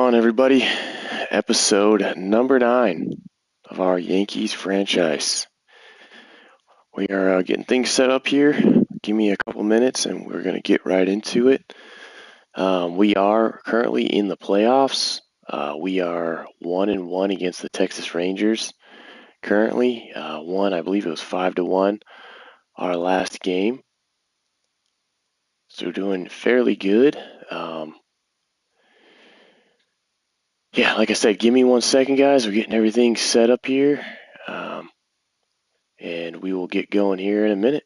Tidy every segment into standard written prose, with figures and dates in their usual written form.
on, everybody? Episode number 9 of our Yankees franchise. We are getting things set up here. Give me a couple minutes and we're going to get right into it. We are currently in the playoffs. We are 1-1 against the Texas Rangers. Currently, I believe it was 5-1 our last game. So we're doing fairly good. Yeah, like I said, give me 1 second, guys. We're getting everything set up here. And we will get going here in a minute.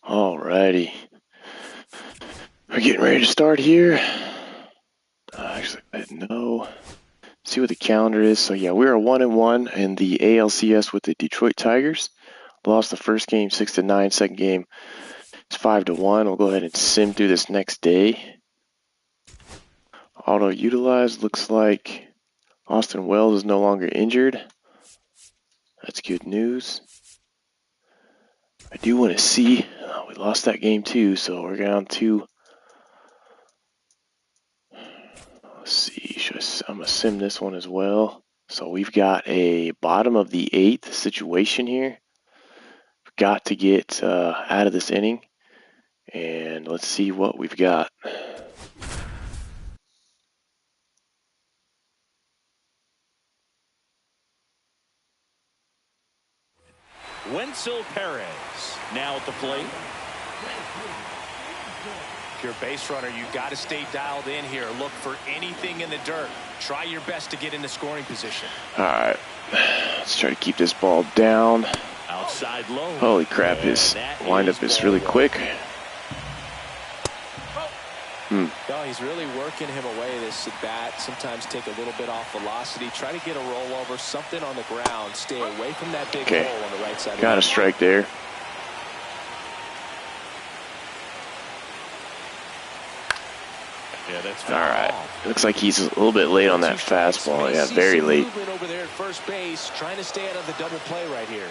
Alrighty. We're getting ready to start here. Actually, I didn't know. See what the calendar is. So yeah, we are 1-1 in the ALCS with the Detroit Tigers. Lost the first game 6-9. Second game is 5-1. We'll go ahead and sim through this next day. Auto utilized. Looks like Austin Wells is no longer injured. That's good news. I do want to see. We lost that game too, so we're down to. Let's see. I'm gonna sim this one as well. So we've got a bottom of the 8th situation here. We've got to get out of this inning, and let's see what we've got. Wenzel Perez now at the plate. If you're a base runner, you got to stay dialed in here. Look for anything in the dirt. Try your best to get in the scoring position. All right, let's try to keep this ball down. Outside low. Holy crap, his windup is really quick. No, he's really working him away this at bat. Sometimes take a little bit off velocity. Try to get a rollover, something on the ground. Stay away from that big hole on the right side. Got a strike there. Yeah, that's all right. Looks like he's a little bit late on that fastball. Yeah, very late. Over there at first base, trying to stay out of the double play right here.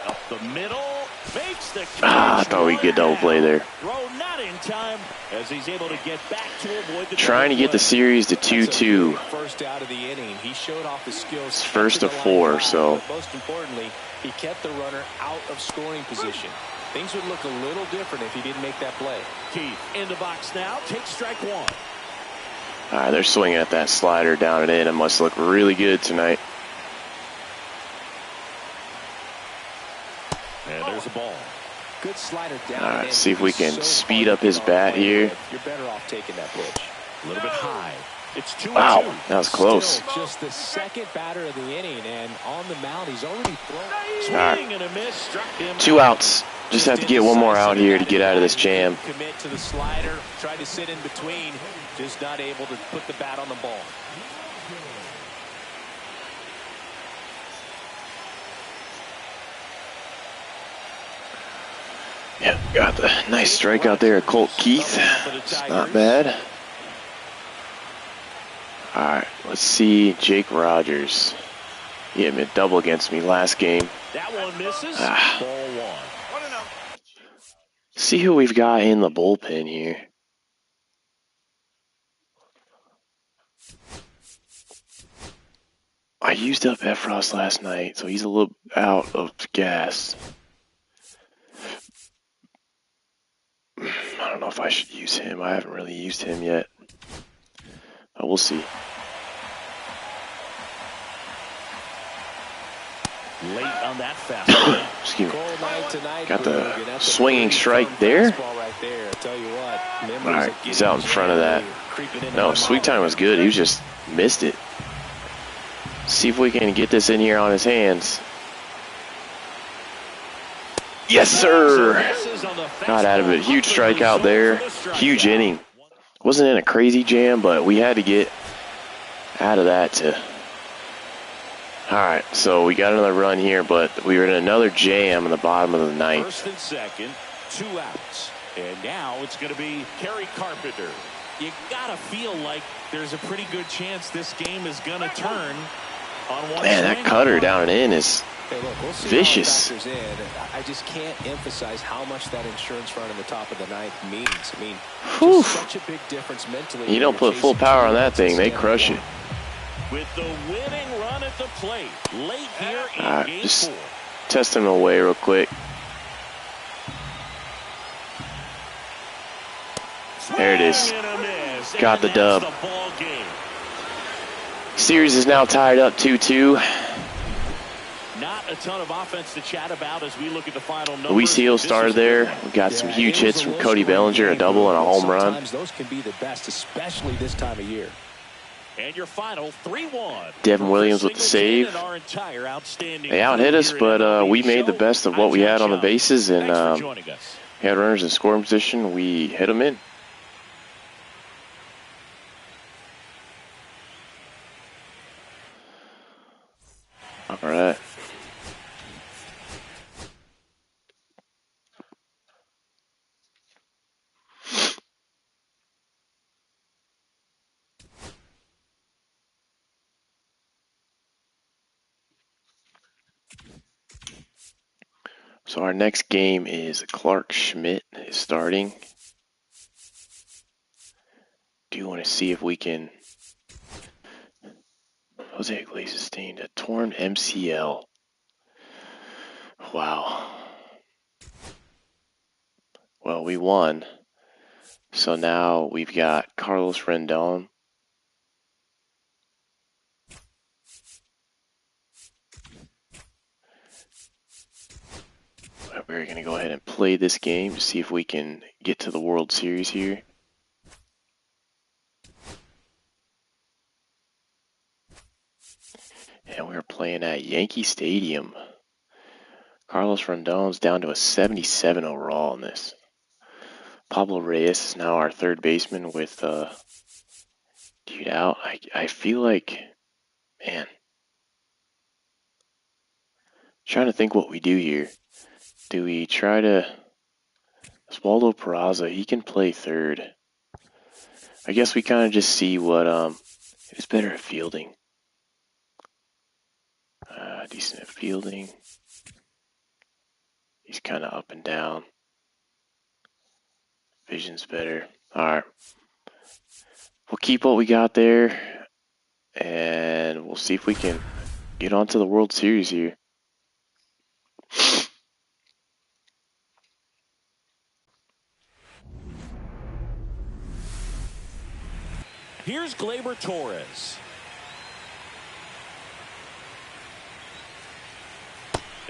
Up the middle, makes the catch. I thought we'd get double play there. Throw not in time as he's able to get back to avoid the trying to get the series to 2-2. First out of the inning, he showed off his skills. It's first of 4, so most importantly, he kept the runner out of scoring position. Things would look a little different if he didn't make that play. Keith in the box now, takes strike 1. All right, they're swinging at that slider down and in. It must look really good tonight. And there's a ball. Good slider down. All right, see if we can speed up his bat here. You're better off taking that pitch. A little bit high. It's 2-2. Wow, that was close. Still just the second batter of the inning, and on the mound, he's already thrown. All right. 2 outs. Just have to get one more out here to get out of this jam. Commit to the slider, try to sit in between, just not able to put the bat on the ball. Yeah, got the nice strikeout there at Colt Keith. It's not bad. All right, let's see Jake Rogers. He hit me a double against me last game. That one misses. Ball one. See who we've got in the bullpen here. I used up Efros last night, so he's a little out of gas. I don't know if I should use him. I haven't really used him yet. But we'll see. Late on that fastball. Excuse me. Got the swinging strike there. Alright, he's out in front of that. No, Sweet Time was good. He was just missed it. See if we can get this in here on his hands. Yes, sir! Got out of it. Huge strikeout there. Huge inning. Wasn't in a crazy jam, but we had to get out of that to... Alright, so we got another run here, but we were in another jam in the bottom of the ninth. First and second, 2 outs. And now it's going to be Kerry Carpenter. You got to feel like there's a pretty good chance this game is going to turn on one. Man, that cutter down and in is vicious. I just can't emphasize how much that insurance run in the top of the ninth means. I mean, just such a big difference mentally. You don't put full power on that thing, they crush it. With the winning run at the plate late here in game just 4. test him away real quick. There it is. Got the dub. Series is now tied up 2-2. Not a ton of offense to chat about as we look at the final numbers. Luis Heel started there. We got some huge hits from Cody Bellinger, a double and a home run. Sometimes those can be the best, especially this time of year. And your final 3-1. Devin Williams with the save. They out-hit us, but we made the best of what we had on the bases, and had runners in scoring position. We hit them in. All right. So our next game is Clark Schmidt is starting. Do you want to see if we can... Jose Iglesias sustained a torn MCL. Wow. Well, we won. So now we've got Carlos Rendon. We're going to go ahead and play this game to see if we can get to the World Series here. And we're playing at Yankee Stadium. Carlos Rendon's down to a 77 overall in this. Pablo Reyes is now our third baseman with dude out. I feel like, man, trying to think what we do here. Do we try to... Oswaldo Peraza, he can play third. I guess we kind of just see what who's better at fielding. Decent at fielding. He's kind of up and down. Vision's better. All right. We'll keep what we got there, and we'll see if we can get on to the World Series here. Here's Gleyber Torres.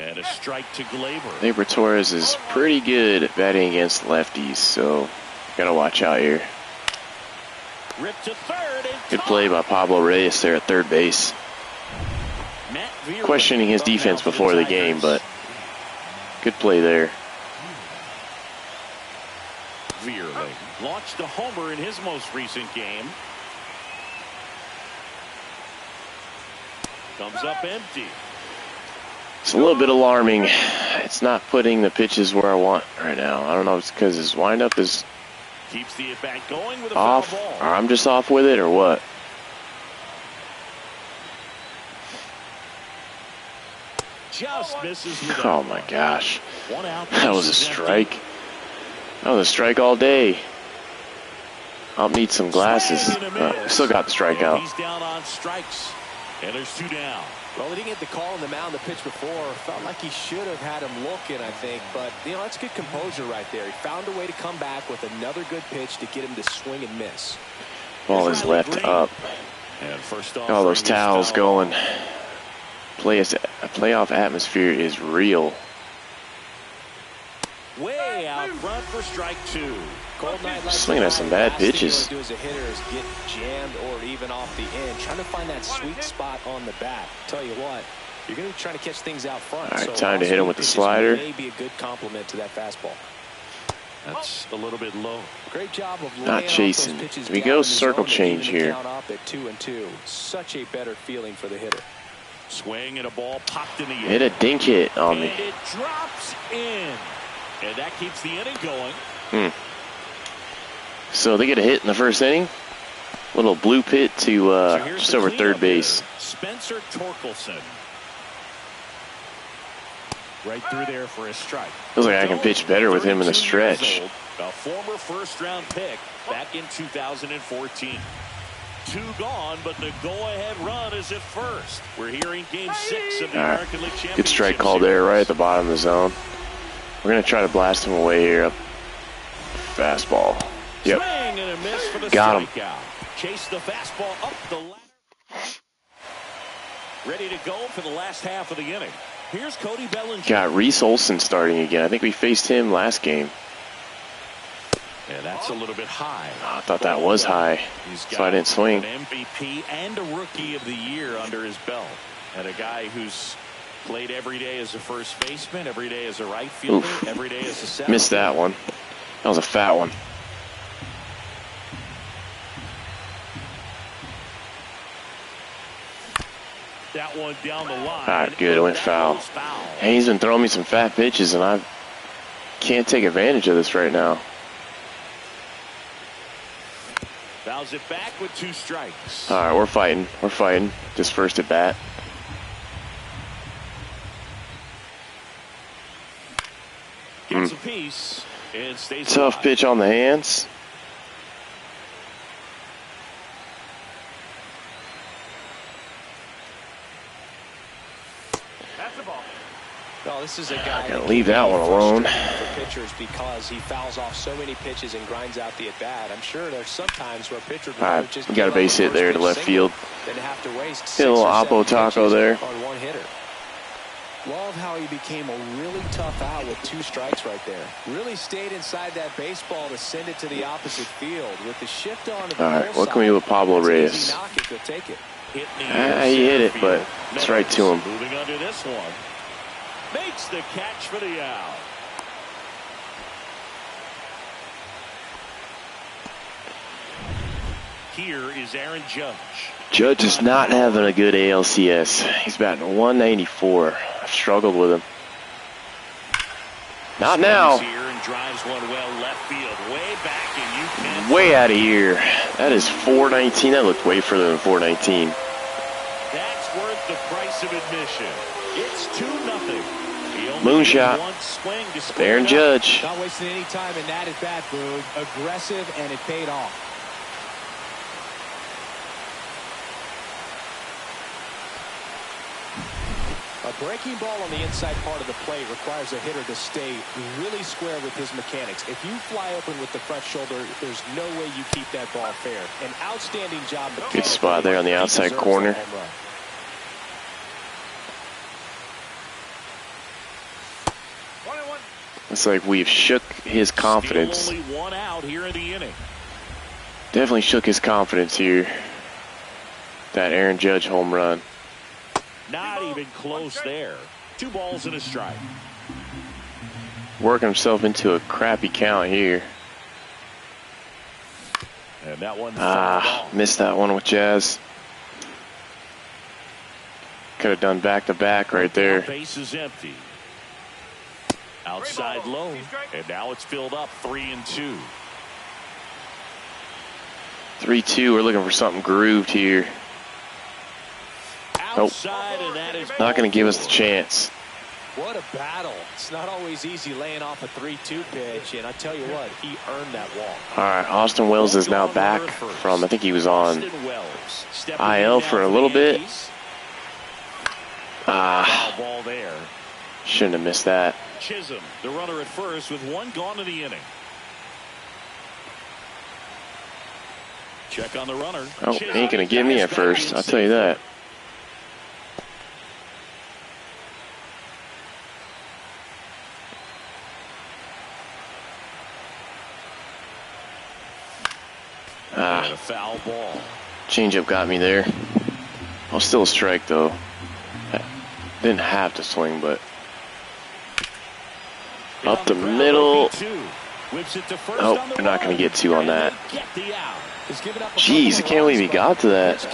And a strike to Gleyber. Gleyber Torres is pretty good at batting against lefties, so gotta watch out here. Ripped to third and good play by Pablo Reyes there at third base. Questioning his defense before the game, but good play there. Veerling launched a homer in his most recent game. Comes up empty. It's a little bit alarming. It's not putting the pitches where I want right now. I don't know if it's because his windup is Keeps the at bat going with a off, foul ball. or I'm just off with it, or what. Just misses with Oh my gosh. one out. That was a strike. That was a strike all day. I'll need some glasses. Still got the strikeout. He's down on strikes. And there's 2 down. Well, he didn't get the call on the mound the pitch before. Felt like he should have had him looking, I think. But, you know, that's good composure right there. He found a way to come back with another good pitch to get him to swing and miss. Ball is left up. And first off, All those towels going. Playoff atmosphere is real. Way out front for strike 2. Cold night like Swinging at some bad pitches. Last thing you want to do as a hitter is get jammed or even off the end. Trying to find that sweet spot on the bat. Tell you what, you're going to be trying to catch things out front. All right, time to hit him with the slider. May be a good compliment to that fastball. That's a little bit low. Great job of Not chasing. We go circle change here. Up at 2-2. Such a better feeling for the hitter. Swing and a ball popped in the air. Hit a dink hit on me. And it drops in. And that keeps the inning going. So they get a hit in the first inning. Little blue pit to just over third base. Spencer Torkelson. Right through there for a strike. Feels like I can pitch better with him in the 32 stretch. years old, a former first-round pick back in 2014. 2 gone, but the go-ahead run is at first. We're here in Game 6 of the American League Championship. Good strike call there, right at the bottom of the zone. We're gonna try to blast him away here. Up fastball. Yep. Swing and a miss for the Got him. strikeout. Chase the fastball up the ladder. Ready to go for the last half of the inning. Here's Cody Bellinger. Got Reese Olson starting again. I think we faced him last game. And that's a little bit high. Oh, I thought that was high, so I didn't swing. An MVP and a Rookie of the Year under his belt. And a guy who's played every day as a first baseman, every day as a right fielder, every day as a center. Missed that one. That was a fat one. That one down the line. All right, good. It went foul. Hey, he's been throwing me some fat pitches, and I can't take advantage of this right now. Fouls it back with 2 strikes. All right, we're fighting. We're fighting. Just first at bat. Gets a piece and stays Tough alive. pitch on the hands. That's the ball. Well, this is a guy Gotta leave that one alone. for pitchers because he fouls off so many pitches and grinds out the at bat. I'm sure there's some times where pitchers All right, just we got a base hit there to left field. Then have to waste Hit a little Oppo taco there. on one hitter. Love how he became a really tough out with 2 strikes right there. Really stayed inside that baseball to send it to the opposite field with the shift on. All right, what can we do with Pablo Reyes? Knock it, he'll take it. He hit it, but it's right to him. Moving under this one. Makes the catch for the out. Here is Aaron Judge. Judge is not having a good ALCS. He's batting 194. I've struggled with him. Not now. Here and drives one well left field, way back, and you can Way out of here. That is 419. That looked way further than 419. That's worth the price of admission. It's 2-0. Moonshot. Aaron Judge. Not wasting any time in that at bat, Boog. Aggressive, and it paid off. A breaking ball on the inside part of the plate requires a hitter to stay really square with his mechanics. If you fly open with the front shoulder, there's no way you keep that ball fair. An outstanding job. Good spot there on the outside corner. It's like we've shook his confidence. Still only 1 out here in the inning. Definitely shook his confidence here. That Aaron Judge home run. Not even close there. 2 balls and a strike. Working himself into a crappy count here. And that one fouled off. Missed that one with Jazz. Could have done back-to-back right there. Base is empty. Outside low. And now it's filled up 3-2. 3-2. We're looking for something grooved here. Outside, and that is not going to give us the chance. What a battle. It's not always easy laying off a 3-2 pitch, and I tell you what, he earned that walk. All right, Austin Wells is now back from, I think he was on IL for a little bit. Ball there. Shouldn't have missed that. Chisholm, the runner at first with one gone in the inning. Check on the runner. Oh, he ain't going to give me at first, I'll tell you that. A foul ball. Changeup got me there. Oh, still a strike though. Didn't have to swing, but up the middle. Oh, we're not going to get two on that. Jeez, I can't believe he got to that.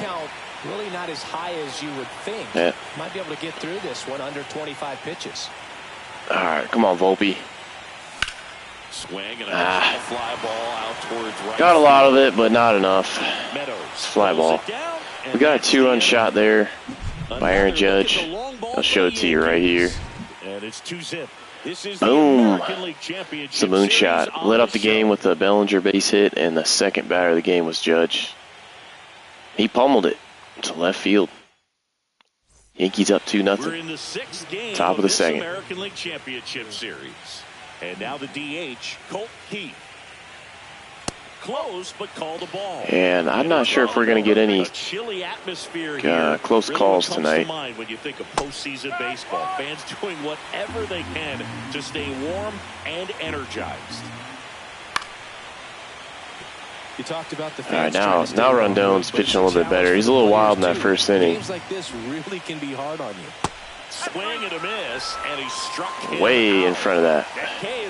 Really not as high as you would think. Yeah. Might be able to get through this one under 25 pitches. All right, come on, Volpe. Swing and a fly ball out towards right. Got a lot of it, but not enough. Meadows it's fly ball. We got a two-run shot there by Aaron Judge. I'll show it to you right here. And it's 2-zip. This is boom. The it's a moonshot. Lit up the game with the Bellinger base hit, and the second batter of the game was Judge. He pummeled it to left field. Yankees up 2-0. We're in the 6th game Top of the second. American League Championship Series. And now the DH, Colt Keith. Close, but called a ball. And I'm not sure if we're going to get any close calls tonight. When you think of postseason baseball, fans doing whatever they can to stay warm and energized. You talked about the all right, now Rondon's pitching a little bit better. He's a little wild in that first inning. Games like this really can be hard on you. Swing and a miss, and he struck way in front of that.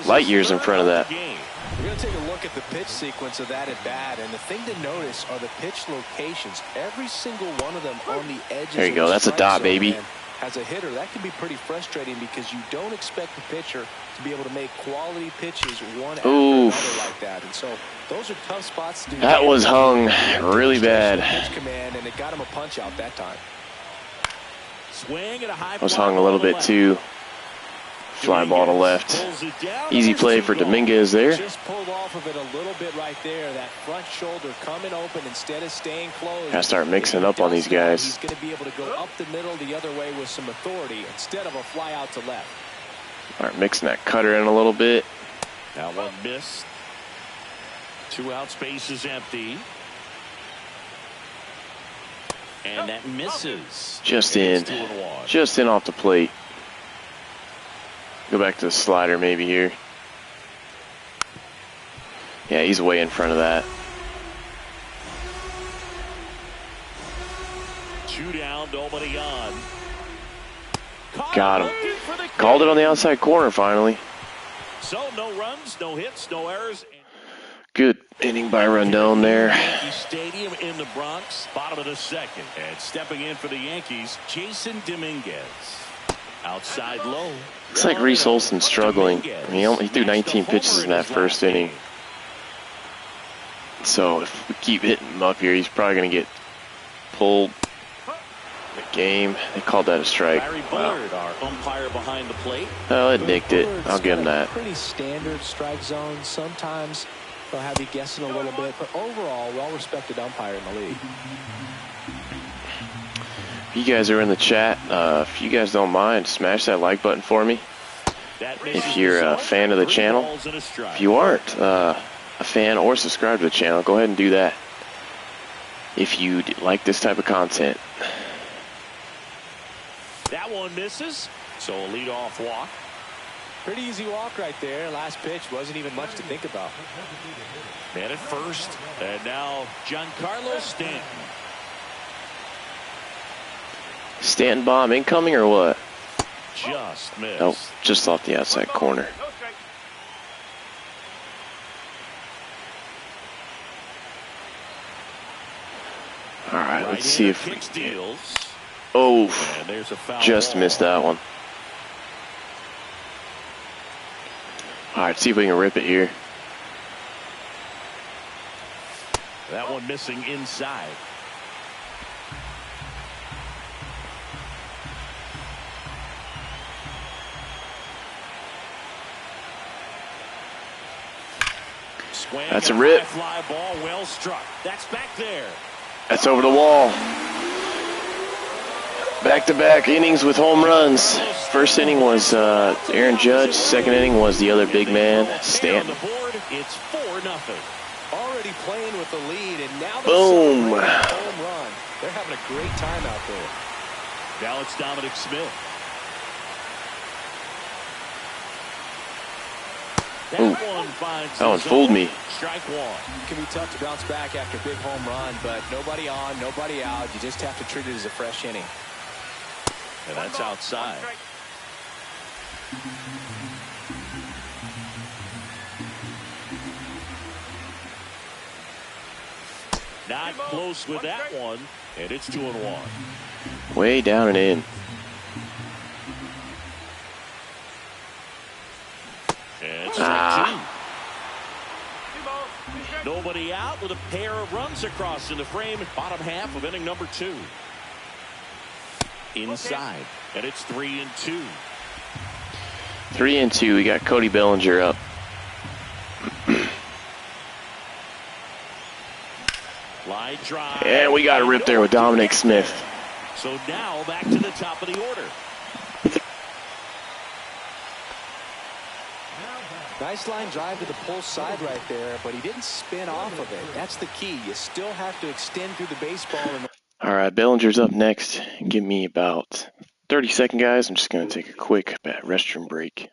Light years in front of that. We're going to take a look at the pitch sequence of that at bat, and the thing to notice are the pitch locations. Every single one of them on the edges. There you go. That's a dot, baby. As a hitter, that can be pretty frustrating because you don't expect the pitcher to be able to make quality pitches one after another like that. And so those are tough spots to do. That was hung really bad. Pitch command, and it got him a punch out that time. Swing at a high was hung a little bit too. Fly ball to left. Easy play for Dominguez there. Just pulled off of it a little bit right there. That front shoulder coming open instead of staying closed. Gotta start mixing up on these guys. He's going to be able to go up the middle the other way with some authority instead of a fly out to left. Start mixing that cutter in a little bit. That one missed. 2 out, space is empty. And that misses. Just in off the plate. Go back to the slider maybe here. Yeah, he's way in front of that. 2 down, nobody on. Got him. Called it on the outside corner finally. So no runs, no hits, no errors. Good inning by Rondon there. Yankee Stadium in the Bronx, bottom of the second. And stepping in for the Yankees, Jason Dominguez. Outside low. Looks like Reese Olson's struggling. I mean, he threw 19 pitches in that first inning. So if we keep hitting him up here, he's probably going to get pulled in the game. They called that a strike. Larry Bullard, our umpire behind the plate. Oh, it nicked it. I'll give him that. Pretty standard strike zone. Sometimes they'll have you guessing a little bit, but overall, well-respected umpire in the league. If you guys are in the chat, if you guys don't mind, smash that like button for me. If you're a fan of the channel, if you aren't a fan or subscribe to the channel, go ahead and do that. If you like this type of content. That one misses, so a leadoff walk. Pretty easy walk right there. Last pitch wasn't even much to think about. Man at first, and now Giancarlo Stanton. Stanton bomb incoming or what? Just missed. Nope, just off the outside corner. All right, let's see if we can. Deals. Oh, And there's a foul just ball. missed that one. All right, see if we can rip it here. That one missing inside. Swing. That's a rip. Fly ball, well struck. That's back there. That's over the wall. Back-to-back innings with home runs. First inning was Aaron Judge. Second inning was the other big man, Stanton. On the board, it's 4-0. Already playing with the lead, and now Boom. they're celebrating a home run. They're having a great time out there. Now it's Dominic Smith. That one fooled me. Strike one. It can be tough to bounce back after a big home run, but nobody on, nobody out. You just have to treat it as a fresh inning. And that's outside. Not close with that one, and it's 2-1. Way down and in. And strike two. Nobody out with a pair of runs across in the frame. Bottom half of inning number 2. Inside, and it's 3-2. 3-2. We got Cody Bellinger up. Line drive. And we got a rip there with Dominic Smith. So now back to the top of the order. Nice line drive to the pull side right there, but he didn't spin off of it. That's the key. You still have to extend through the baseball. All right, Bellinger's up next. Give me about 30 seconds, guys. I'm just going to take a quick restroom break.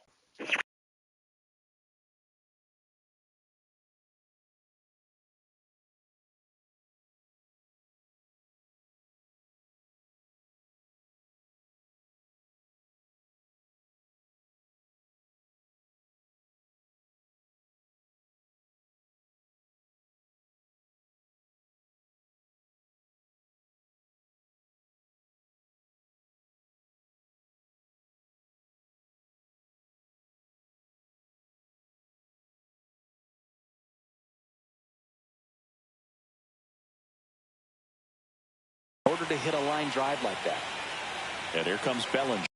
In order to hit a line drive like that. And here comes Bellinger.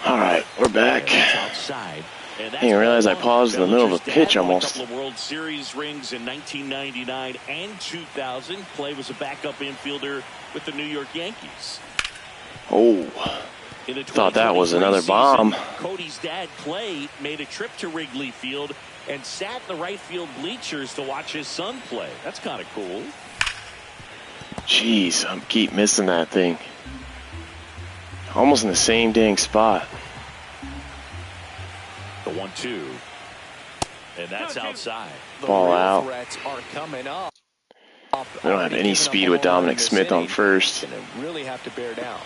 All right, we're back. Outside. And I didn't realize I paused in the middle of a pitch almost. A couple of World Series rings in 1999 and 2000. Clay was a backup infielder with the New York Yankees. Oh, thought that was another bomb. Cody's dad, Clay, made a trip to Wrigley Field and sat in the right field bleachers to watch his son play. That's kind of cool. Jeez, I keep missing that thing. Almost in the same dang spot. The 1-2. And that's outside. Ball out. Threats are coming up. We don't have any speed with Dominic Smith on first. Really have to bear down.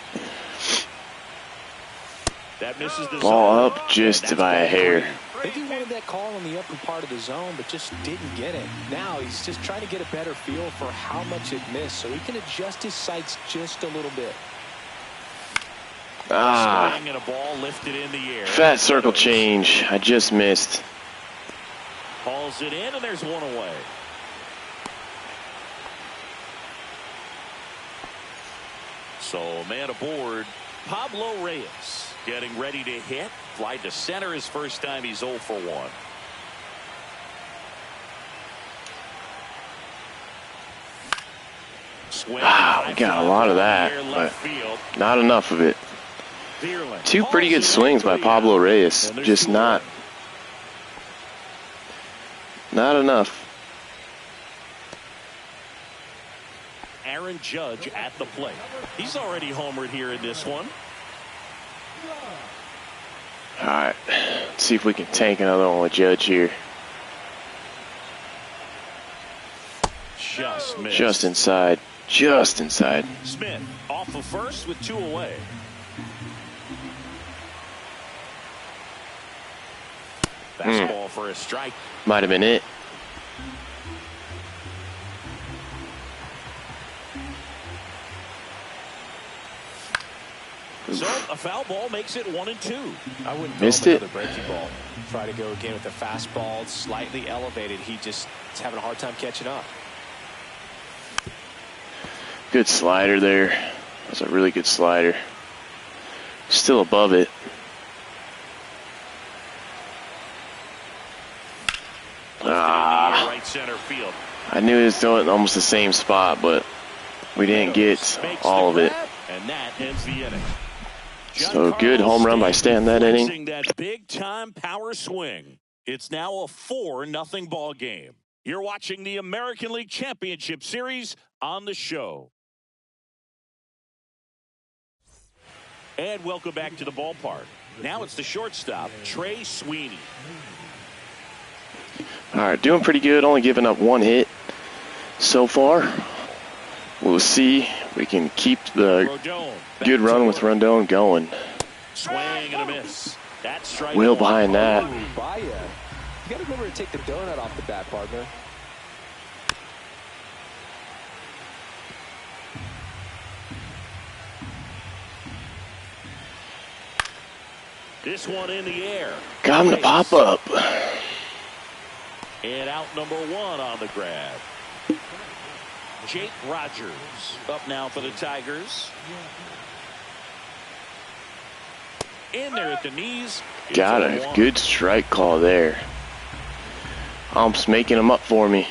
That misses the Ball up just by a hair. I think he wanted that call in the upper part of the zone, but just didn't get it. Now he's just trying to get a better feel for how much it missed, so he can adjust his sights just a little bit. And a ball lifted in the air. Fat circle change. I just missed. Hauls it in, and there's one away. So, man aboard, Pablo Reyes getting ready to hit. Fly to center his first time. He's 0 for 1. Wow, we got a lot of that, but not enough of it. Two pretty good swings by Pablo Reyes, just not enough. Aaron Judge at the plate. He's already homered here in this one. All right, let's see if we can tank another one with Judge here. Just missed. Just inside. Just inside. Smith off of first with 2 away. Fastball for a strike. Might have been it. So a foul ball makes it 1-2. I wouldn't missed throw it. him another breaking ball. Try to go again with the fastball, slightly elevated. He just is having a hard time catching up. Good slider there. That's a really good slider. Still above it. Right center field. I knew it was doing almost the same spot, but we didn't get all of it. And that ends the inning. So good home run by Stanton that inning. That big time power swing. It's now a 4-0 ball game. You're watching the American League Championship Series on the show. And welcome back to the ballpark. Now it's the shortstop, Trey Sweeney. All right, doing pretty good. Only giving up 1 hit so far. We'll see if we can keep the good run with Rondon going. Swing and a miss. That's strike Will one. behind that. You got to remember to take the donut off the bat, partner. This one in the air. Got him to pop up. And out number 1 on the grab. Jake Rogers up now for the Tigers. In there at the knees. Got a good strike call there. Ump's making him up for me.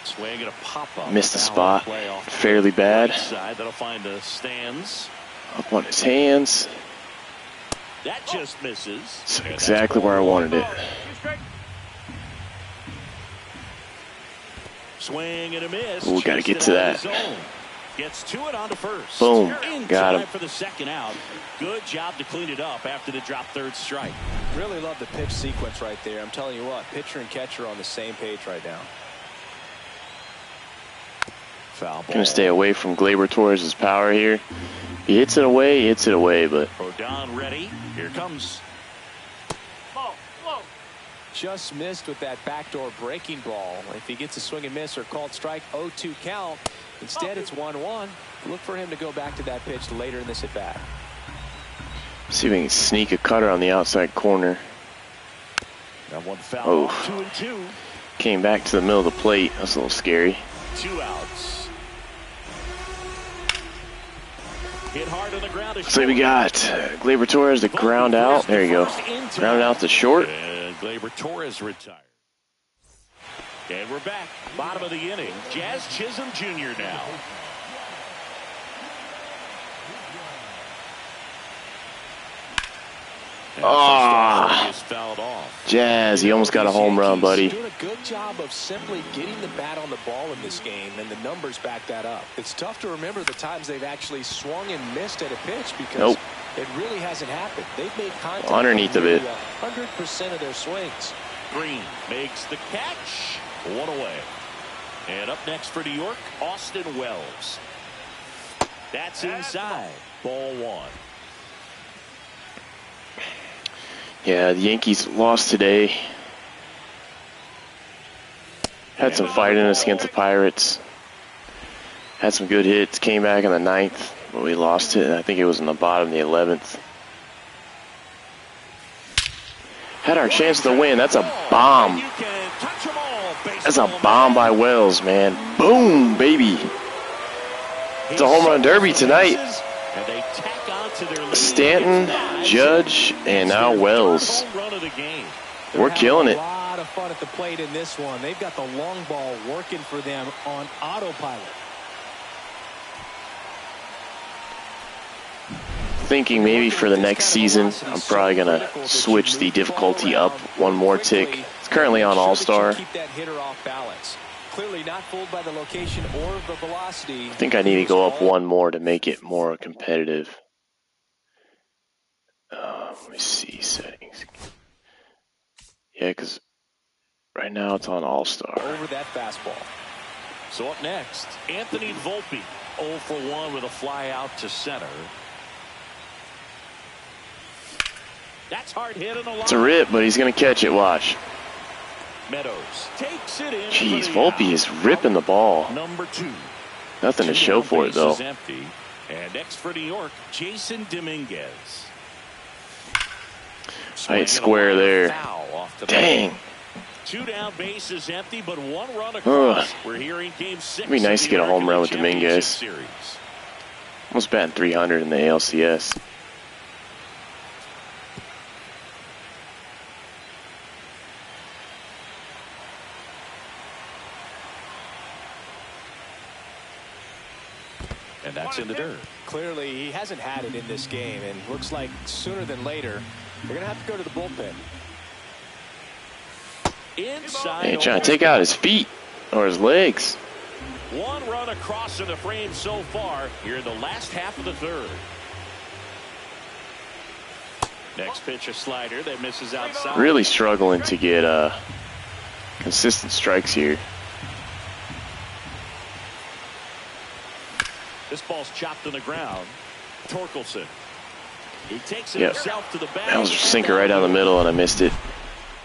Swing and a pop up. Missed the spot. Fairly bad. Right side, that'll find the stands. Up on his hands. That just misses. It's exactly where I wanted it. Swing and a miss. We got to get to that. Gets to it on to first. Boom. In Got time him. for the second out. Good job to clean it up after the drop third strike. Really love the pitch sequence right there. I'm telling you what, pitcher and catcher are on the same page right now. Foul ball. Gonna stay away from Gleyber Torres' power here. He hits it away, but Rodon ready. Here comes. Just missed with that backdoor breaking ball. If he gets a swing and miss or called strike, 0-2 count. Instead, it's 1-1. Look for him to go back to that pitch later in this at bat. see if we can sneak a cutter on the outside corner. That one foul. Oh. 2-2. Came back to the middle of the plate. That's a little scary. 2 outs. Hit hard on the ground. So we got Gleyber Torres to ground out. There you go. Ground out to short. And Gleyber Torres retired. And we're back. Bottom of the inning. Jazz Chisholm Jr. now. Fouled off. Jazz, he almost got a home run, buddy. Doing a good job of simply getting the bat on the ball in this game, and the numbers back that up. It's tough to remember the times they've actually swung and missed at a pitch because it really hasn't happened. They've made contact underneath of it. 100% of their swings. Green makes the catch. 1 away. And up next for New York, Austin Wells. That's inside. Ball 1. Yeah, the Yankees lost today. Had some fight in us against the Pirates. Had some good hits. Came back in the 9th, but we lost it. And I think it was in the bottom of the 11th. Had our chance to win. That's a bomb. That's a bomb by Wells, man. Boom, baby. It's a home run derby tonight. Stanton, Judge, and now Wells. We're killing it. A lot of fun at the plate in this one. They've got the long ball working for them on autopilot. Thinking maybe for the next season, I'm probably going to switch the difficulty up one more tick. It's currently on All-Star. Keep that hitter off balance. Clearly not fooled by the location or the velocity. I think I need to go up one more to make it more competitive. Let me see settings. Yeah, because right now it's on All-Star. Over that fastball. So up next, Anthony Volpe, 0 for 1 with a fly out to center. That's hard hit in the line. It's a rip, but he's going to catch it. Watch. Meadows takes it in. Jeez, Volpe is ripping the ball. Number 2. Nothing to show for it, though. Empty. And next for New York, Jason Dominguez. I hit square there. Dang. 2 down, bases empty, but 1 run across. We're hearing game 6. It'd be nice to get a home run with Dominguez. Almost batting 300 in the ALCS. And that's in the dirt. Clearly, he hasn't had it in this game, and looks like sooner than later, they're going to have to go to the bullpen. Inside. Hey, trying to take out his feet or his legs. 1 run across in the frame so far here in the last half of the 3rd. Next pitch, a slider that misses outside. Really struggling to get consistent strikes here. This ball's chopped on the ground. Torkelson. He takes it Yep. himself to the back. That was a sinker right down the middle, and I missed it.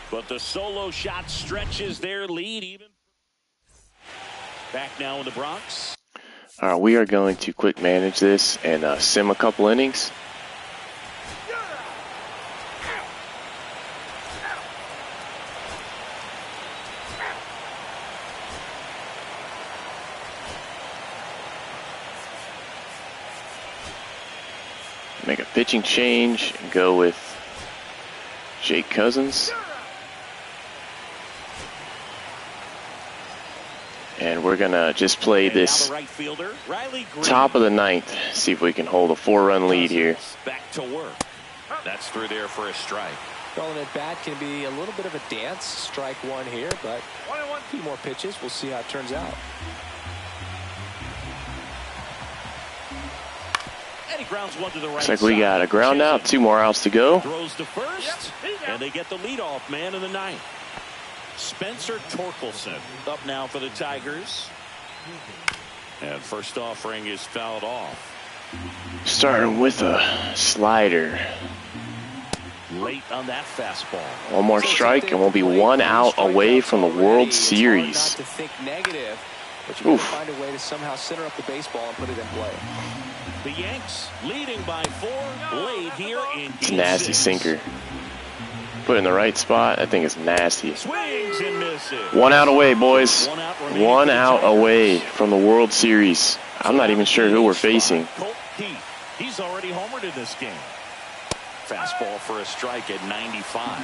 But the solo shot stretches their lead even. Back now in the Bronx. All right, we are going to quick manage this and sim a couple innings. Make a pitching change and go with Jake Cousins. And we're going to just play this top of the 9th, see if we can hold a 4-run lead here. Back to work. That's through there for a strike. Calling it bat can be a little bit of a dance. Strike 1 here, but a few more pitches. We'll see how it turns out. And he grounds 1 to the right. Looks like we got a ground out, 2 more outs to go. Throws to first, and they get the leadoff man in the 9th. Spencer Torkelson up now for the Tigers. And first offering is fouled off. Starting with a slider. Late on that fastball. 1 more strike, and we'll be 1 out away from the World Series. Not to think negative, but you got to find a way to somehow center up the baseball and put it in play. The Yanks leading by 4 late here in It's a nasty sinker. Put in the right spot. I think it's nasty. Swings and misses. 1 out away, boys. 1 out away from the World Series. I'm not even sure who we're facing. Colt Heath. He's already homered in this game. Fastball for a strike at 95.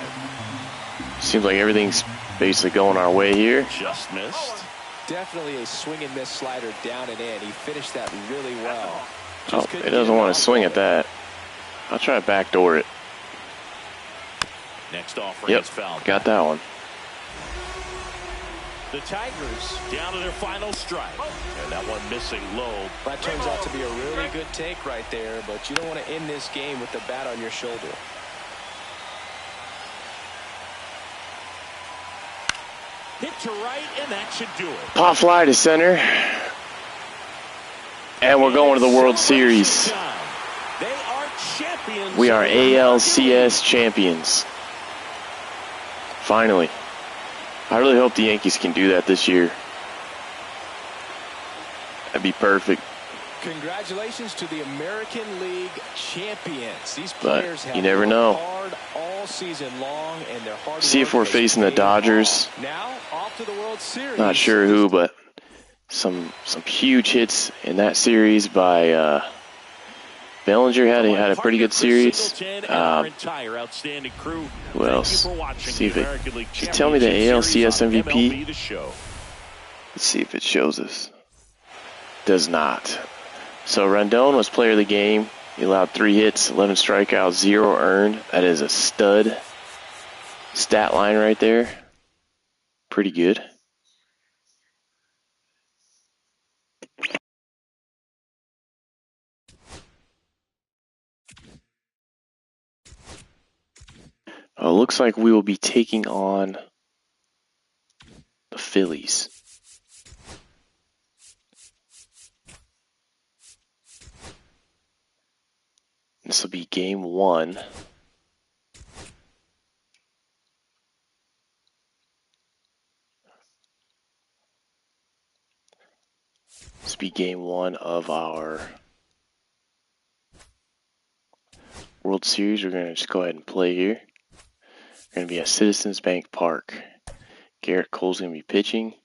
Seems like everything's basically going our way here. Just missed. Definitely a swing and miss slider down and in. He finished that really well. Oh, it doesn't want to swing at that. I'll try to backdoor it. Next offering is fouled. Got that one. The Tigers down to their final strike. And that one missing low. That turns out to be a really good take right there, but you don't want to end this game with the bat on your shoulder. Hit to right, and that should do it. Pop fly to center. And we're going to the World Series. They are champions. We are ALCS champions. Finally. I really hope the Yankees can do that this year. That'd be perfect. Congratulations to the American League champions. These But players have you never know. hard all season long, and their hard See work if we're has facing the paid Dodgers. off. Now off to the World Series. Not sure who, but some huge hits in that series by Bellinger had a pretty good series. Who else? See if it. Just tell me the ALCS MVP. Let's see if it shows us. Does not. So Rendon was player of the game. He allowed 3 hits, 11 strikeouts, 0 earned. That is a stud stat line right there. Pretty good. Looks like we will be taking on the Phillies. This will be game 1. This will be game 1 of our World Series. We're going to just go ahead and play here. We're going to be at Citizens Bank Park. Garrett Cole's going to be pitching.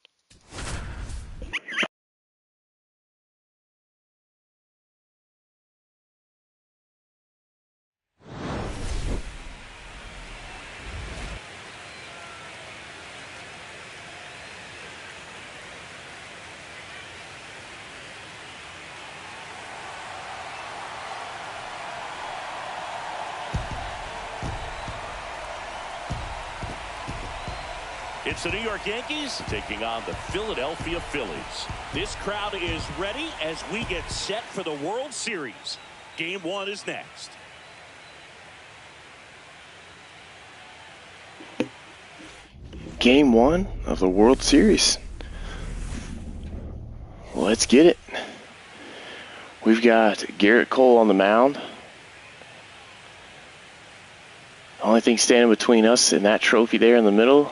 It's the New York Yankees taking on the Philadelphia Phillies. This crowd is ready as we get set for the World Series. Game 1 is next. Game 1 of the World Series. Let's get it. We've got Garrett Cole on the mound. The only thing standing between us and that trophy there in the middle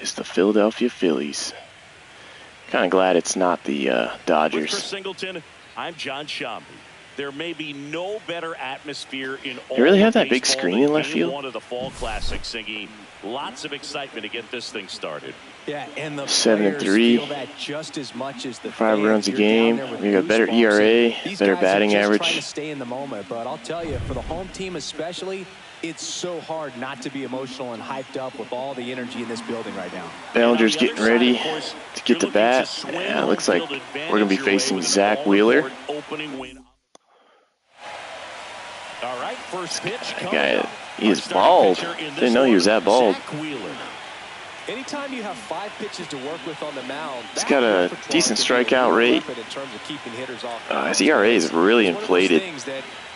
is the Philadelphia Phillies. Kind of glad it's not the Dodgers. For Singleton, I'm John Shambi. There may be no better atmosphere in all. They really have that of big baseball screen than in left Game field? 1 of the Fall Classic, Singy. Lots of excitement to get this thing started. Yeah, and the 7-3. feel that just as much as the 5 fans. runs a You're game. down there with We got better goosebumps, ERA, and these better guys are batting just average. trying to stay in the moment, but I'll tell you, for the home team especially, it's so hard not to be emotional and hyped up with all the energy in this building right now. Bellinger's getting ready to get the bat. Yeah, it looks like we're going to be facing Zach Wheeler. All right, first pitch. That guy, he is bald. Didn't know he was that bald. Anytime you have 5 pitches to work with on the mound, He's got a decent strikeout rate. His ERA is really inflated.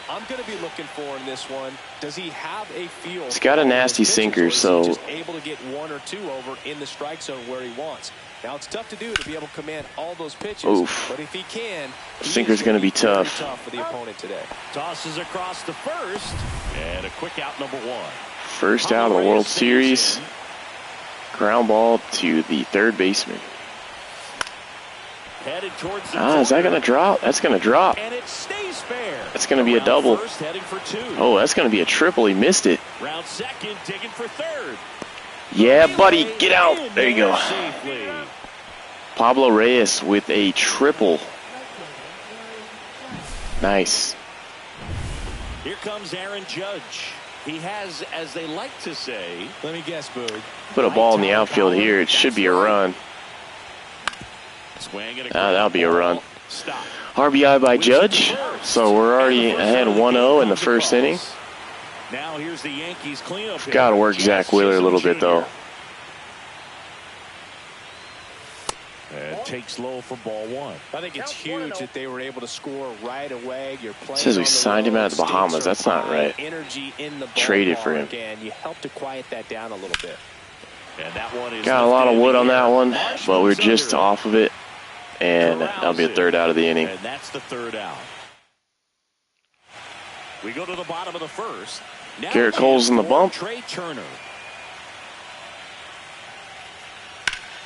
I'm going to be looking for in this one. Does he have a feel? He's got a nasty sinker, so just able to get 1 or 2 over in the strike zone where he wants. Now it's tough to do to be able to command all those pitches. Oof. But if he can, Sinker's going to be tough. For the opponent today. Tosses across the first, and a quick out, number 1. First out of the World Series. Ground ball to the third baseman. Headed towards the Is that going to drop? That's going to drop. And it stays fair. That's going to be a double. First, heading for 2. Oh, that's going to be a triple. He missed it. Round second, digging for third. Yeah, buddy, get out. There you go. Safely. Pablo Reyes with a triple. Nice. Here comes Aaron Judge. He has, as they like to say, Let me guess, Boog. Put a ball in the outfield here. It should be a run. That'll be a run. Stop. RBI by Judge. So we're already ahead 1-0 in the first inning. Now here's the Yankees cleanup. Got to work Zach Wheeler a little bit, though. And takes low for ball 1. I think it's huge that they were able to score right away. You're playing. It says we signed him out of the Bahamas. That's not right. Energy in the Traded for him. And you help to quiet that down a little bit. And that one is Got a lot of wood on that one, but we're just off of it. And that'll be a third out of the inning. And that's the third out. We go to the bottom of the first. Now Garrett Cole's in the bump. Trey Turner.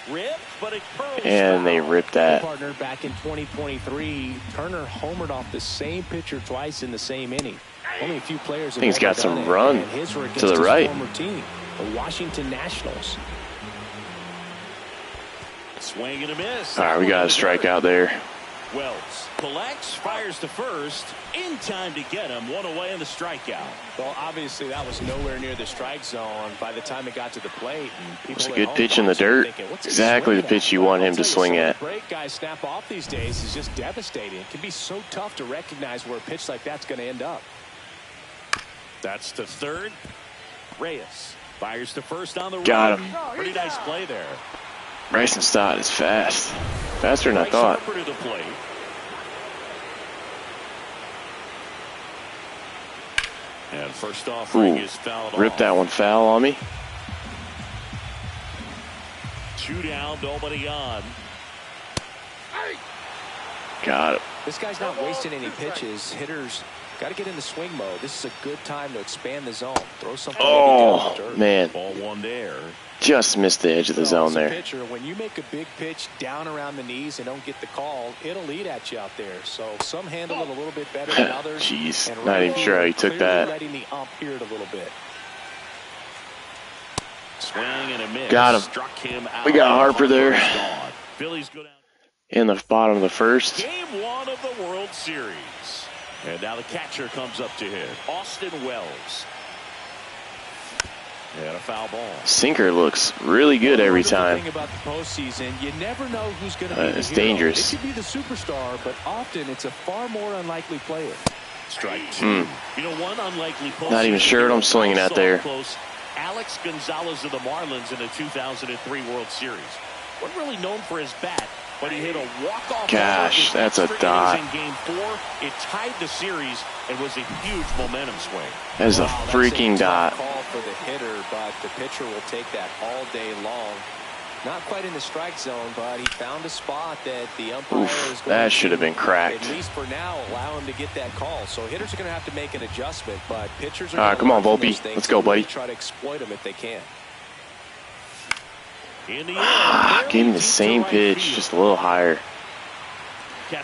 Rip, but it curls And they foul. ripped that. Partner back in 2023, Turner homered off the same pitcher twice in the same inning. Only a few players have He's got ever some done it, run and his were to against the his right. former team, the Washington Nationals. Swing and a miss. All right, we got a strikeout there. Wells collects, fires to first, in time to get him. 1 away in the strikeout. Well, obviously that was nowhere near the strike zone by the time it got to the plate. It's a good pitch in the dirt. Exactly the pitch you want him to swing at. Break guys snap off these days is just devastating. It can be so tough to recognize where a pitch like that's going to end up. That's the third. Reyes fires to first on the Got run. him. Pretty nice play there. Bryson Stott is fast. Faster than I thought. Harper to the plate. And first offering is fouled Ripped off. that one foul on me. 2 down, nobody on. Got it. This guy's not wasting any pitches. Hitters Got to get into swing mode. This is a good time to expand the zone. Throw something. Oh, man. Ball one there. Just missed the edge of the zone there. Pitcher, when you make a big pitch down around the knees and don't get the call, it'll eat at you out there. So some handle it a little bit better than others. Jeez, not even sure how he took that. Letting the ump hear it a little bit. Swing and a miss. Got him. Struck him out. We got Harper there. Phillies go down. In the bottom of the first. Game 1 of the World Series. And now the catcher comes up to hit. Austin Wells. And a foul ball. Sinker looks really good every time. The thing about the postseason, you never know who's going to be It's the hero. dangerous. It could be the superstar, but often it's a far more unlikely player. Strike 2. You know, one unlikely postseason. Not even sure what I'm swinging at there. Close. Alex Gonzalez of the Marlins in the 2003 World Series. Wasn't really known for his bat, but he hit a walk-off. Gosh, that's a dot. In Game 4, it tied the series and was a huge momentum swing. That is a freaking dot. Call for the hitter, but the pitcher will take that all day long. Not quite in the strike zone, but he found a spot that the umpire is going that should have been cracked. At least for now, allow him to get that call. So hitters are going to have to make an adjustment, but pitchers are. All right, come on, Volpe. Let's go, buddy. Try to exploit them if they can. Gave me the same pitch, just a little higher.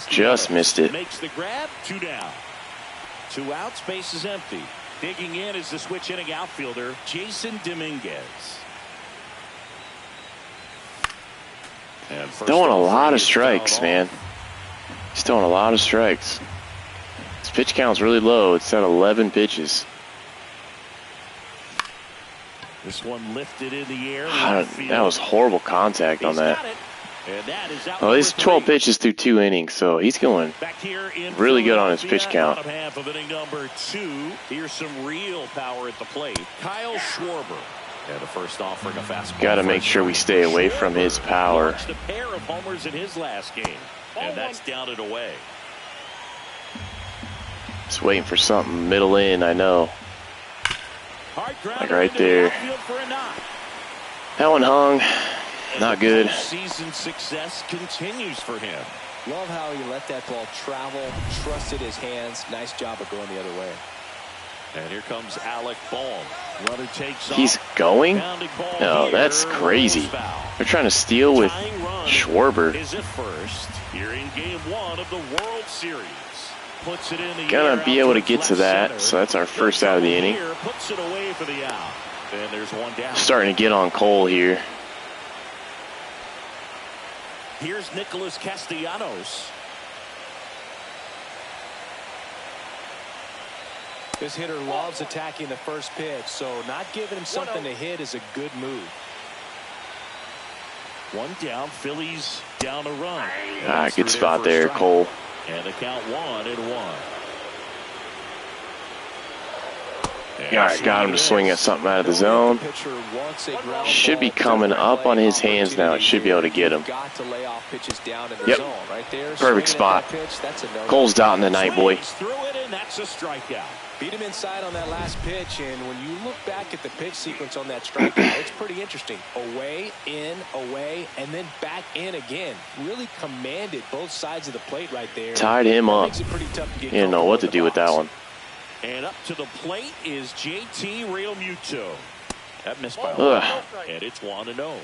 Just missed it. Makes the grab. 2 down. 2 outs. Base is empty. Digging in is the switch hitting outfielder Jason Dominguez. Throwing a lot of strikes, man. He's throwing a lot of strikes. His pitch count's really low. It's at 11 pitches. This one lifted in the air. That was horrible contact on that. Well, he's 12 pitches through 2 innings, so he's going really good on his pitch count. Half of inning number 2. Here's some real power at the plate. Kyle Schwarber. Yeah, the first offering a fastball. Got to make sure we stay away from his power. A pair of homers in his last game, and that's down and away. Just waiting for something middle in, I know. Like right there. That one hung. Not good. Season success continues for him. Love how he let that ball travel, trusted his hands. Nice job of going the other way. And here comes Alec Bohm. Runner takes off. He's going? No, that's crazy. They're trying to steal with Schwarber. Is it first here in Game 1 of the World Series? Puts it in the Gonna be able to get to that, so that's our first out of the inning. Puts it away for the out. And there's one down. Starting to get on Cole here. Here's Nicholas Castellanos. This hitter loves attacking the first pitch, so not giving him something to hit is a good move. One down, Phillies down a run. Good spot there, Cole. And the count 1-1. Got him to swing at something out of the zone. Should be coming up on his hands now. It should be able to get him. Yep. Perfect spot. Cole's dotting the night, boy. That's a strikeout. Beat him inside on that last pitch, and when you look back at the pitch sequence on that strikeout, it's pretty interesting. Away, in, away, and then back in again. Really commanded both sides of the plate right there. Tied him up. He didn't know what to do with that one. And up to the plate is JT Realmuto. That missed by one. And it's 1-0.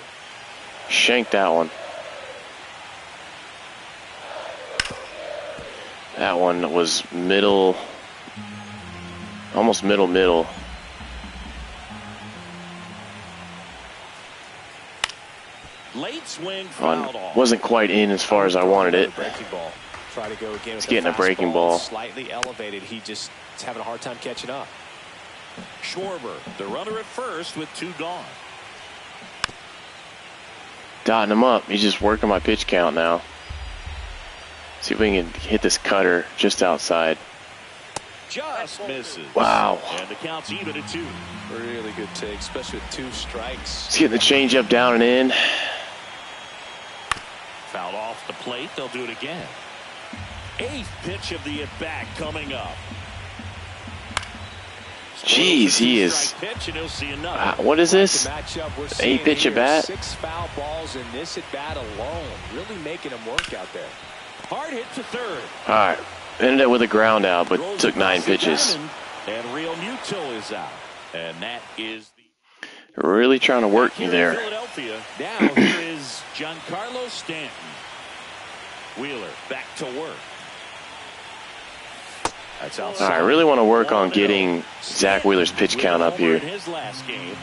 Shanked that one. That one was middle. Almost middle. Late swing fouled off. Wasn't quite in as far as I wanted it. Try to go again. It's getting a breaking ball. Slightly elevated. He just is having a hard time catching up. Schwarber, the runner at first with 2 gone. Dotting him up. He's just working my pitch count now. See if we can hit this cutter just outside. Just misses. Wow. And the count's even at 2. Really good take, especially with 2 strikes. He's getting the changeup down and in. Fouled off the plate. They'll do it again. 8th pitch of the at-bat coming up. Jeez, he is. What is this? 8 pitch at bat? 6 foul balls in this at bat alone. Really making him work out there. Hard hit to third. All right. Ended up with a ground out, but took 9 pitches. And Real Muto is out. And that is Really trying to work me there. Philadelphia. Now here is Giancarlo Stanton. Wheeler back to work. That's outside. All right, I really want to work on getting Zach Wheeler's pitch count up here. His last game.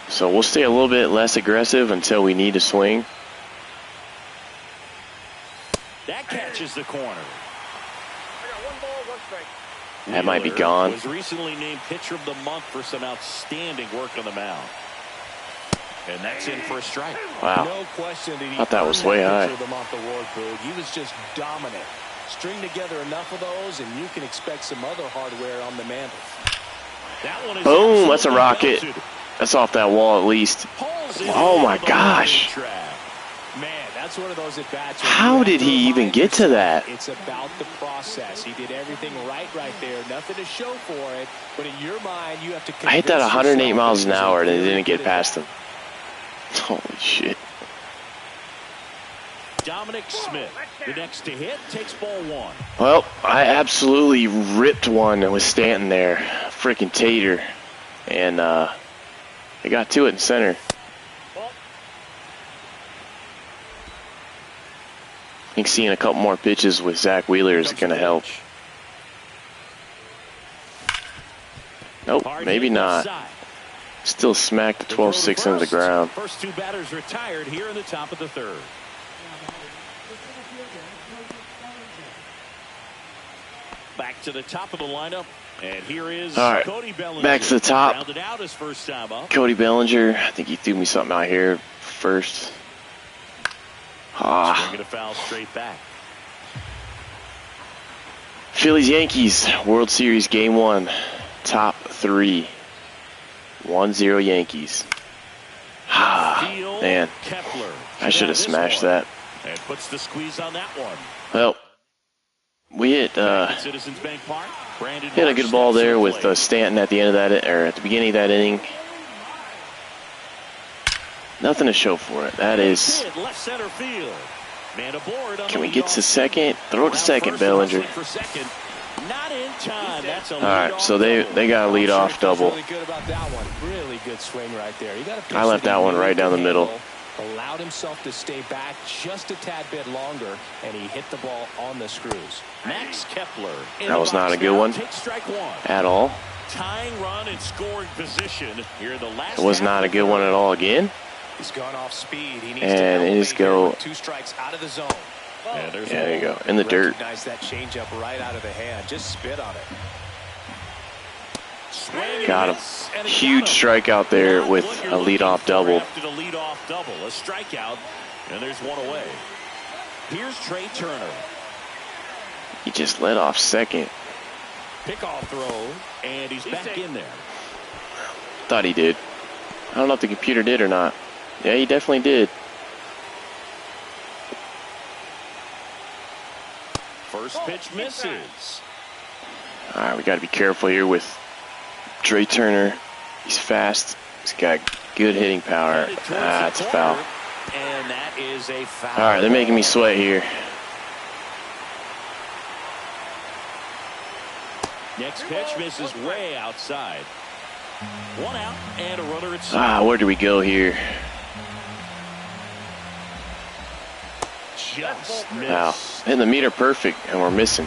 So we'll stay a little bit less aggressive until we need to swing. That catches the corner. That might be gone. Was recently named pitcher of the month for some outstanding work on the mound. And that's in for a strike. Wow. No question that he Thought that was way high. Pitcher of the month award, Boog. He was just dominant. String together enough of those, and you can expect some other hardware on the mantle. That one is Boom! That's a rocket. belted. That's off that wall at least. Oh my gosh! Man, that's one of those at bats. How did he even get to that? It's about the process. He did everything right there. Nothing to show for it, but in your mind, you have to. I hit that 108 miles an hour and it didn't get past him. Holy shit! Dominic Smith, the next to hit, takes ball 1. Well, I absolutely ripped one that was Stanton there, freaking tater, and I got to it in center. I think seeing a couple more pitches with Zach Wheeler is going to help. Nope, maybe not. Still smacked the 12-6 into the ground. First 2 batters retired here in the top of the 3rd. Back to the top of the lineup, and here is Cody Bellinger. Back to the top. Rounded out his first time up. Cody Bellinger. I think he threw me something out here first. Swinging a foul straight back. Phillies Yankees World Series Game 1. Top 3. 1-0 Yankees. Man, I should have smashed that. And puts the squeeze on that one. Well, we hit a good ball there with Stanton at the end of that, or at the beginning of that inning. Nothing to show for it. That is. Left center field. Man aboard. Can we get to second? Throw it to second, Bellinger. Not in time. That's a all right, so they got a lead off double. Really good about that one. Really good swing right there. I left that one right down the middle. Allowed himself to stay back just a tad bit longer, and he hit the ball on the screws. Max Kepler. That was not a good one at all. Tying run in scoring position here in the last. It was not a good one at all again. He's gone off speed. He needs and it is go. 2 strikes out of the zone. Yeah, there you go. In the dirt. Recognize that changeup right out of the hand. Just spit on it. Got him. Huge strikeout there with a leadoff double. A strikeout, and there's one away. Here's Trey Turner. He just led off second. Pickoff throw, and he's back in there. Thought he did. I don't know if the computer did or not. Yeah, he definitely did. First pitch misses. All right, we got to be careful here with Trey Turner. He's fast. He's got good hitting power. It's a foul. And that is a foul. All right, they're making me sweat here. Next pitch misses way outside. 1 out and a runner at second. Where do we go here? Just missed. Wow, hitting the meter perfect, and we're missing.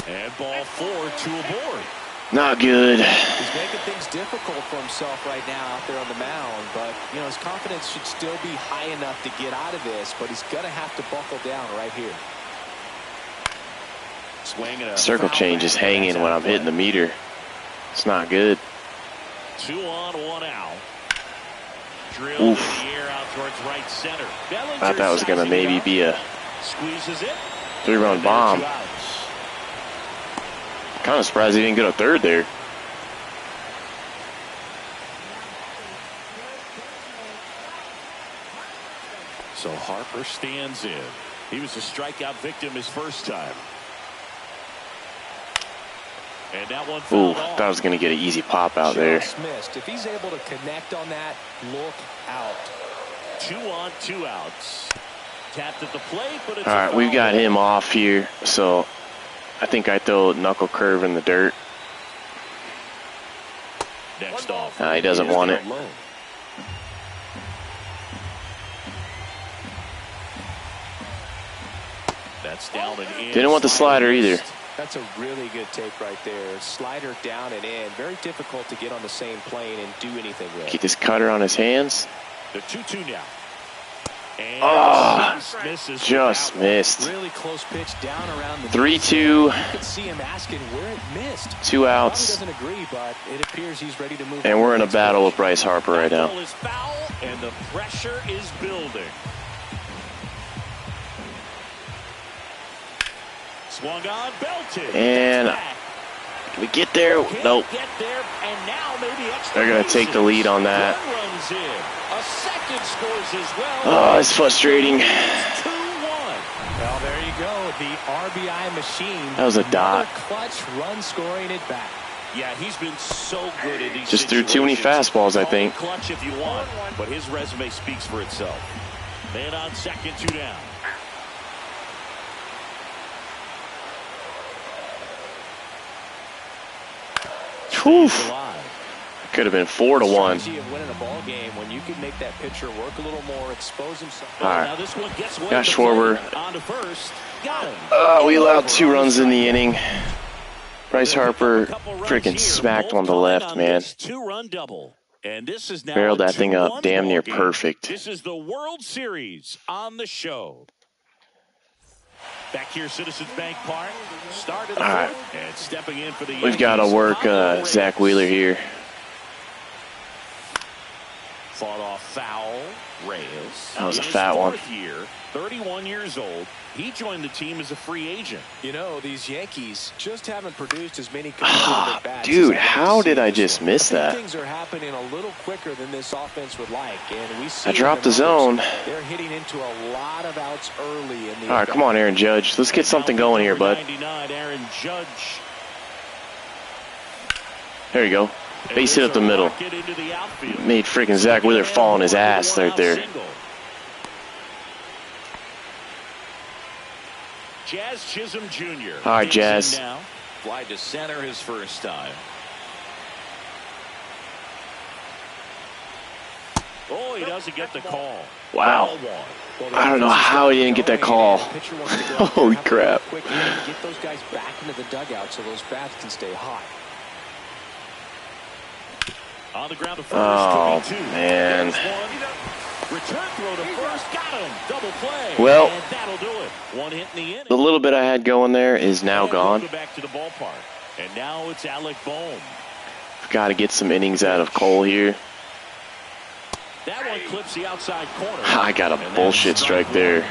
And ball 4, 2 aboard. Not good. He's making things difficult for himself right now out there on the mound, but his confidence should still be high enough to get out of this, but he's going to have to buckle down right here. Circle change is hanging when I'm hitting the meter. It's not good. 2 on, 1 out. Drilled Oof. in the air out towards right center. Thought that was gonna maybe be a 3-run bomb. Kind of surprised he didn't get a third there. So Harper stands in. He was a strikeout victim his first time. And that one Ooh, thought I was going to get an easy pop out there. Missed. If he's able to connect on that, look out. 2 on, 2 outs. Tapped at the plate, but it's All right, we've got him off here, so I think I throw a knuckle curve in the dirt. Next off. He doesn't want it. That's down and in. Didn't want the slider either. That's a really good take right there. Slider down and in. Very difficult to get on the same plane and do anything with. Get this cutter on his hands. The 2-2 now. Oh, just missed. Really close pitch down around the 3-2. You could see him asking where it missed. 2 outs. Probably doesn't agree, but it appears he's ready to move. And we're in a battle with Bryce Harper right now. Ball is foul, and the pressure is building. Swung on, belted. And can we get there? Nope. Get there, and now maybe They're going to take the lead on that. Runs in. A second scores as well. Oh, it's frustrating. 2-1. Well, there you go. The RBI machine. That was a dot. Another clutch run scoring it back. Yeah, he's been so good at these Just threw too many fastballs, I think. Clutch if you want, but his resume speaks for itself. Man on second, 2 down. Whew. Could have been 4-1. Of winning a ball game when you can make that pitcher work a little more, expose himself. All right. Now this one gets Got Schwarber. on to first. Got him. We allowed 2 runs in the inning. Bryce Harper freaking smacked one to left, man. 2-run double. And this is now Barreled that thing up damn near game. perfect. This is the World Series on the show. Back here, Citizens Bank Park. Started all right. And stepping in for the We've got to work Zach Wheeler here. Fought off foul. Reyes. That was a fat one. Year, 31 years old. He joined the team as a free agent. You know, these Yankees just haven't produced as many bats. Dude, how did I just miss that? Things are happening a little quicker than this offense would like, and we see I dropped the zone. They're hitting into a lot of outs early in the All right, come on, Aaron Judge. Let's get something going here, bud. 99, Aaron Judge. There you go. Base hit up the middle. Made freaking Zach Wheeler fall on his ass right there. Jazz Chisholm Jr. All right, Jazz. Now. Fly to center his first time. Oh, he doesn't get the call. Wow. I don't know how he didn't get that call. Holy crap. Get those guys back into the dugout so those bats can stay hot. On the ground to first. Oh, man. Return throw to first. Got him. Double play. Well, and that'll do it. One hit in the inning. The little bit I had going there is now gone. Go back to the ballpark. And now it's Alec Bohm. Got to get some innings out of Cole here. That one clips the outside corner. I got a bullshit strike there.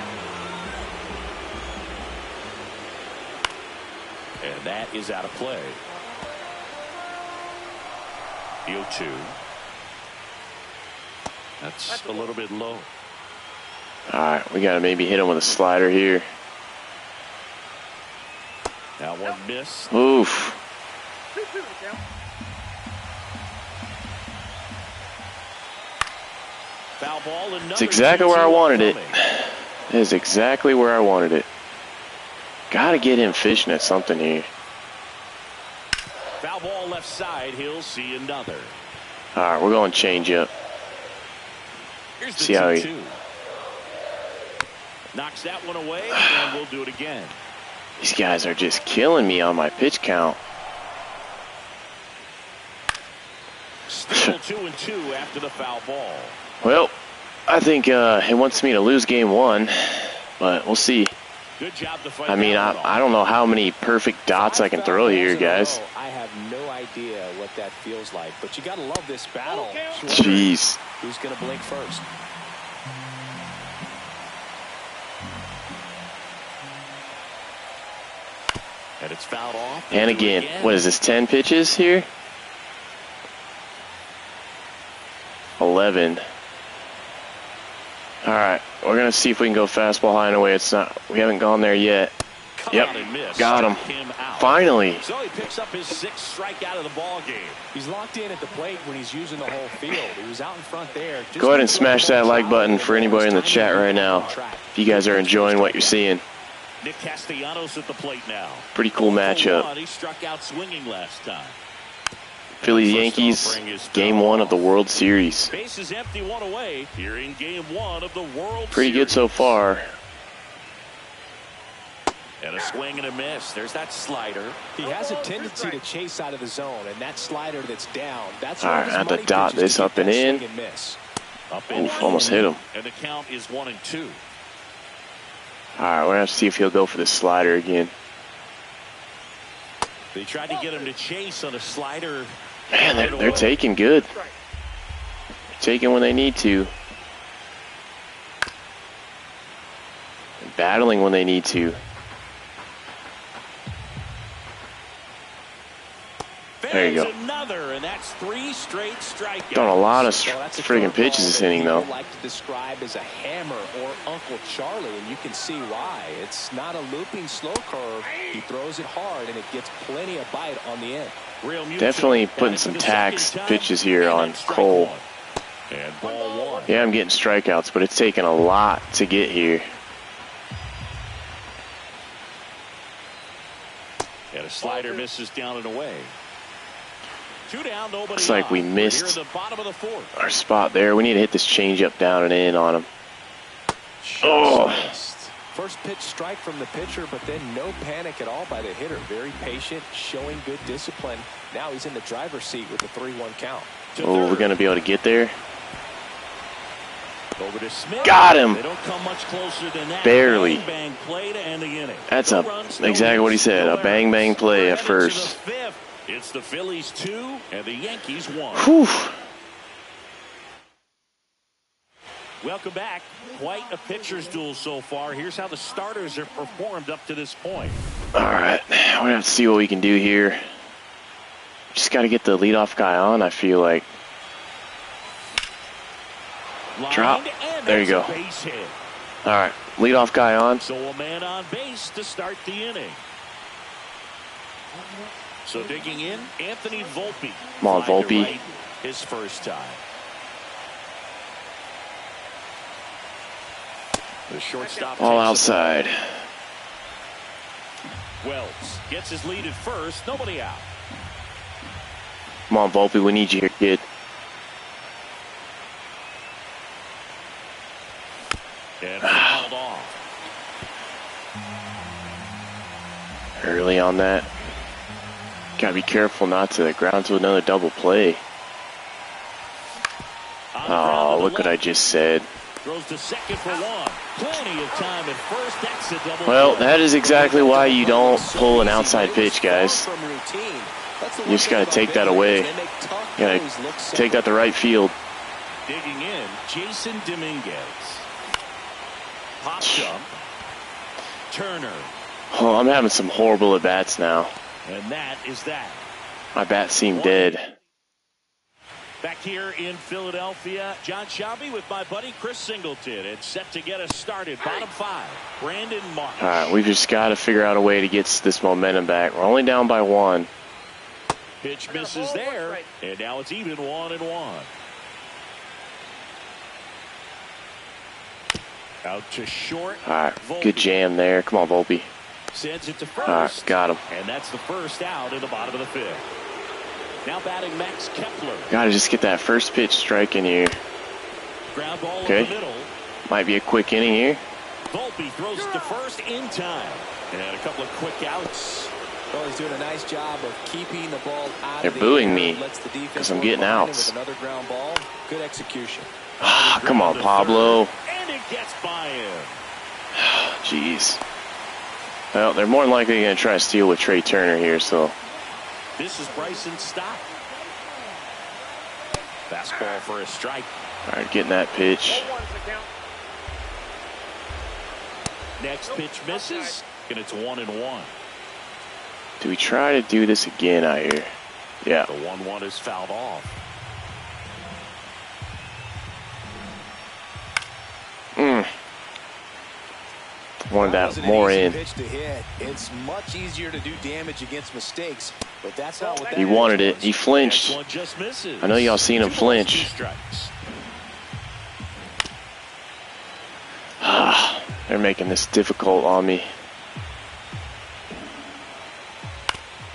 And that is out of play. 0-2. That's a little bit low. All right, we got to maybe hit him with a slider here. Now one miss. Oof. Foul ball. It's exactly where I wanted it. It is exactly where I wanted it. Got to get him fishing at something here. Foul ball left side. He'll see another. All right, we're going to change up. See how he knocks that one away, and we'll do it again. These guys are just killing me on my pitch count. Still 2-2 after the foul ball. Well, I think it wants me to lose game 1, but we'll see. Good job to fight. I mean, I don't know how many perfect dots I can throw here, guys. I have no idea what that feels like, but you got to love this battle. Jeez. Who's going to blink first? And it's fouled off. And again, what is this, 10 pitches here? 11. All right, we're going to see if we can go fastball high and away. It's not, we haven't gone there yet. come Yep, out and miss. got him. Out. Finally. So he picks up his 6th strikeout of the ball game. He's locked in at the plate when he's using the whole field. He was out in front there. Just Go ahead and smash that like button for anybody in the chat right now, if you guys are enjoying what you're seeing. Nick Castellanos at the plate now. Pretty cool matchup. He struck out swinging last time. Phillies Yankees, game 1 of the World Series. Base is empty, 1 away here in game 1 of the World Pretty Series. good so far. And a swing and a miss. There's that slider. He has a tendency to chase out of the zone, and that slider that's down. That's all right, I have to dot this up and in. Oof, almost hit him. And the count is 1-2. All right, we're gonna have to see if he'll go for the slider again. They tried to get him to chase on a slider. Man, they're taking good. They're taking when they need to. And battling when they need to. There you go. Another, and that's 3 straight strikeouts. Done a lot of friggin' pitches this inning, though. Like to describe as a hammer or Uncle Charlie, and you can see why. It's not a looping slow curve. He throws it hard, and it gets plenty of bite on the end. Definitely putting some tax pitches here on Cole. And ball 1. Yeah, I'm getting strikeouts, but it's taking a lot to get here. And a slider misses down and away. 2 down, nobody. Looks like we missed the bottom of the 4th. our spot there. We need to hit this changeup down and in on him. Oh. First pitch strike from the pitcher, but then no panic at all by the hitter. Very patient, showing good discipline. Now he's in the driver's seat with the 3-1 count. Oh, we're going to be able to get there. Over to Smith. Got him. They don't come much closer than that. Barely. Bang, bang play to end the inning. That's exactly what he said. A bang bang play at first. It's the Phillies 2 and the Yankees 1. Whew. Welcome back. Quite a pitcher's duel so far. Here's how the starters have performed up to this point. All right, we're going to have to see what we can do here. Just got to get the leadoff guy on, I feel like. Drop. There you go. All right, leadoff guy on. So a man on base to start the inning. So digging in, Anthony Volpe. Come on, Volpe. Right, his first time. The shortstop. All outside. Wells gets his lead at first. Nobody out. Come on, Volpe. We need you here, kid. And fouled off. Early on that. Gotta be careful not to ground to another double play. Oh, look what I just said. Throws to second for 1. Plenty of time at first. That's a double. Well, that is exactly why you don't pull an outside pitch, guys. You just gotta take that away. You gotta take that to right field. Digging in, Jason Dominguez. Pop jump. Turner. Oh, I'm having some horrible at-bats now. And that is that. My bats seem dead. Back here in Philadelphia, John Shelby with my buddy Chris Singleton. It's set to get us started. Bottom 5, Brandon Marsh. All right, we've just got to figure out a way to get this momentum back. We're only down by 1. Pitch misses there, and now it's even 1-1. Out to short. All right, good jam there. Come on, Volpe. Sends it to first. All right, got him. And that's the first out in the bottom of the 5th. Now batting Max Kepler. Gotta just get that first pitch strike in here. Ground ball Okay. in the middle. Might be a quick inning here. Volpe throws it to first in time. And a couple of quick outs. Well, he's doing a nice job of keeping the ball out They're of the booing air. me Lets the defense because I'm work getting behind him outs. with another ground ball. Good execution. Ah, come on, Pablo. And it gets by him. Jeez. Well, they're more than likely going to try to steal with Trey Turner here, so. This is Bryson Stott. Fastball for a strike. All right, getting that pitch. Next pitch misses, and it's 1-1. Do we try to do this again out here? Yeah. The 1-1 is fouled off. Wanted that more in. Pitch to hit. It's much easier to do damage against mistakes, but that's not what that He wanted it. was. He flinched. I know y'all seen him flinch. They're making this difficult on me.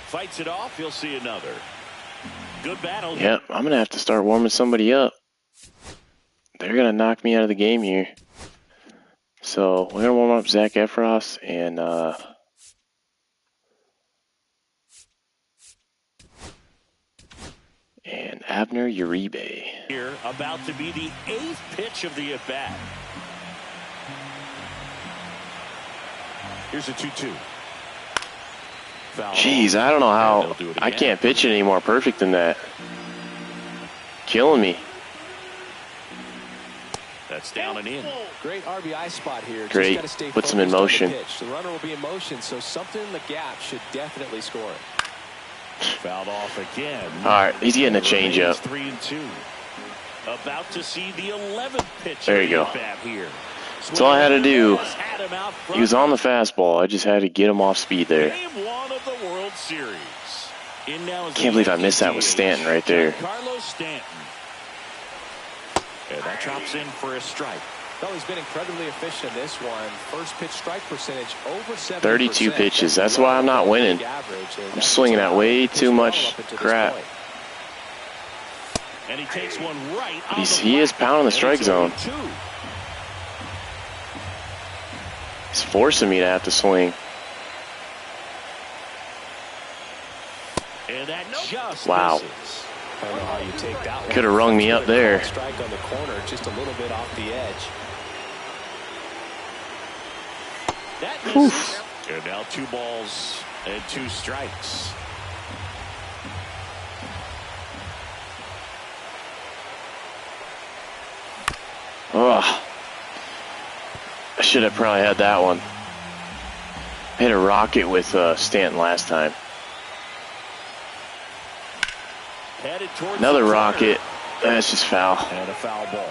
Fights it off. You'll see another. Good battle. Yep, I'm going to have to start warming somebody up. They're going to knock me out of the game here. So we're going to warm up Zach Efros and Abner Uribe. Here, about to be the 8th pitch of the at-bat. Here's a 2-2. Jeez, I don't know how I can't pitch it any more perfect than that. Killing me. That's down and in. Great RBI spot here. Great. Just stay Puts him in motion. The runner will be in motion, so something in the gap should definitely score it. Fouled off again. All right, he's getting a changeup. 3-2. About to see the 11th pitch. There you go. Here. That's all I had to do. He was on the fastball. I just had to get him off speed there. Game 1 of the World Series. In now is Can't believe I missed that with Stanton right there. Carlos Stanton. And that drops in for a strike. Well, he's been incredibly efficient in this one. First pitch strike percentage over 70%. 32 pitches. That's why I'm not winning. I'm swinging at way too much crap. And he takes one right. He is pounding the strike zone. He's forcing me to have to swing. And that just wow. misses. I don't know how you take that one. Could have rung me up there. Strike on the corner, just a little bit off the edge. That misses. And now 2 balls and 2 strikes. Oh, I should have probably had that one. I hit a rocket with Stanton last time. Another rocket. That's just foul. And a foul ball.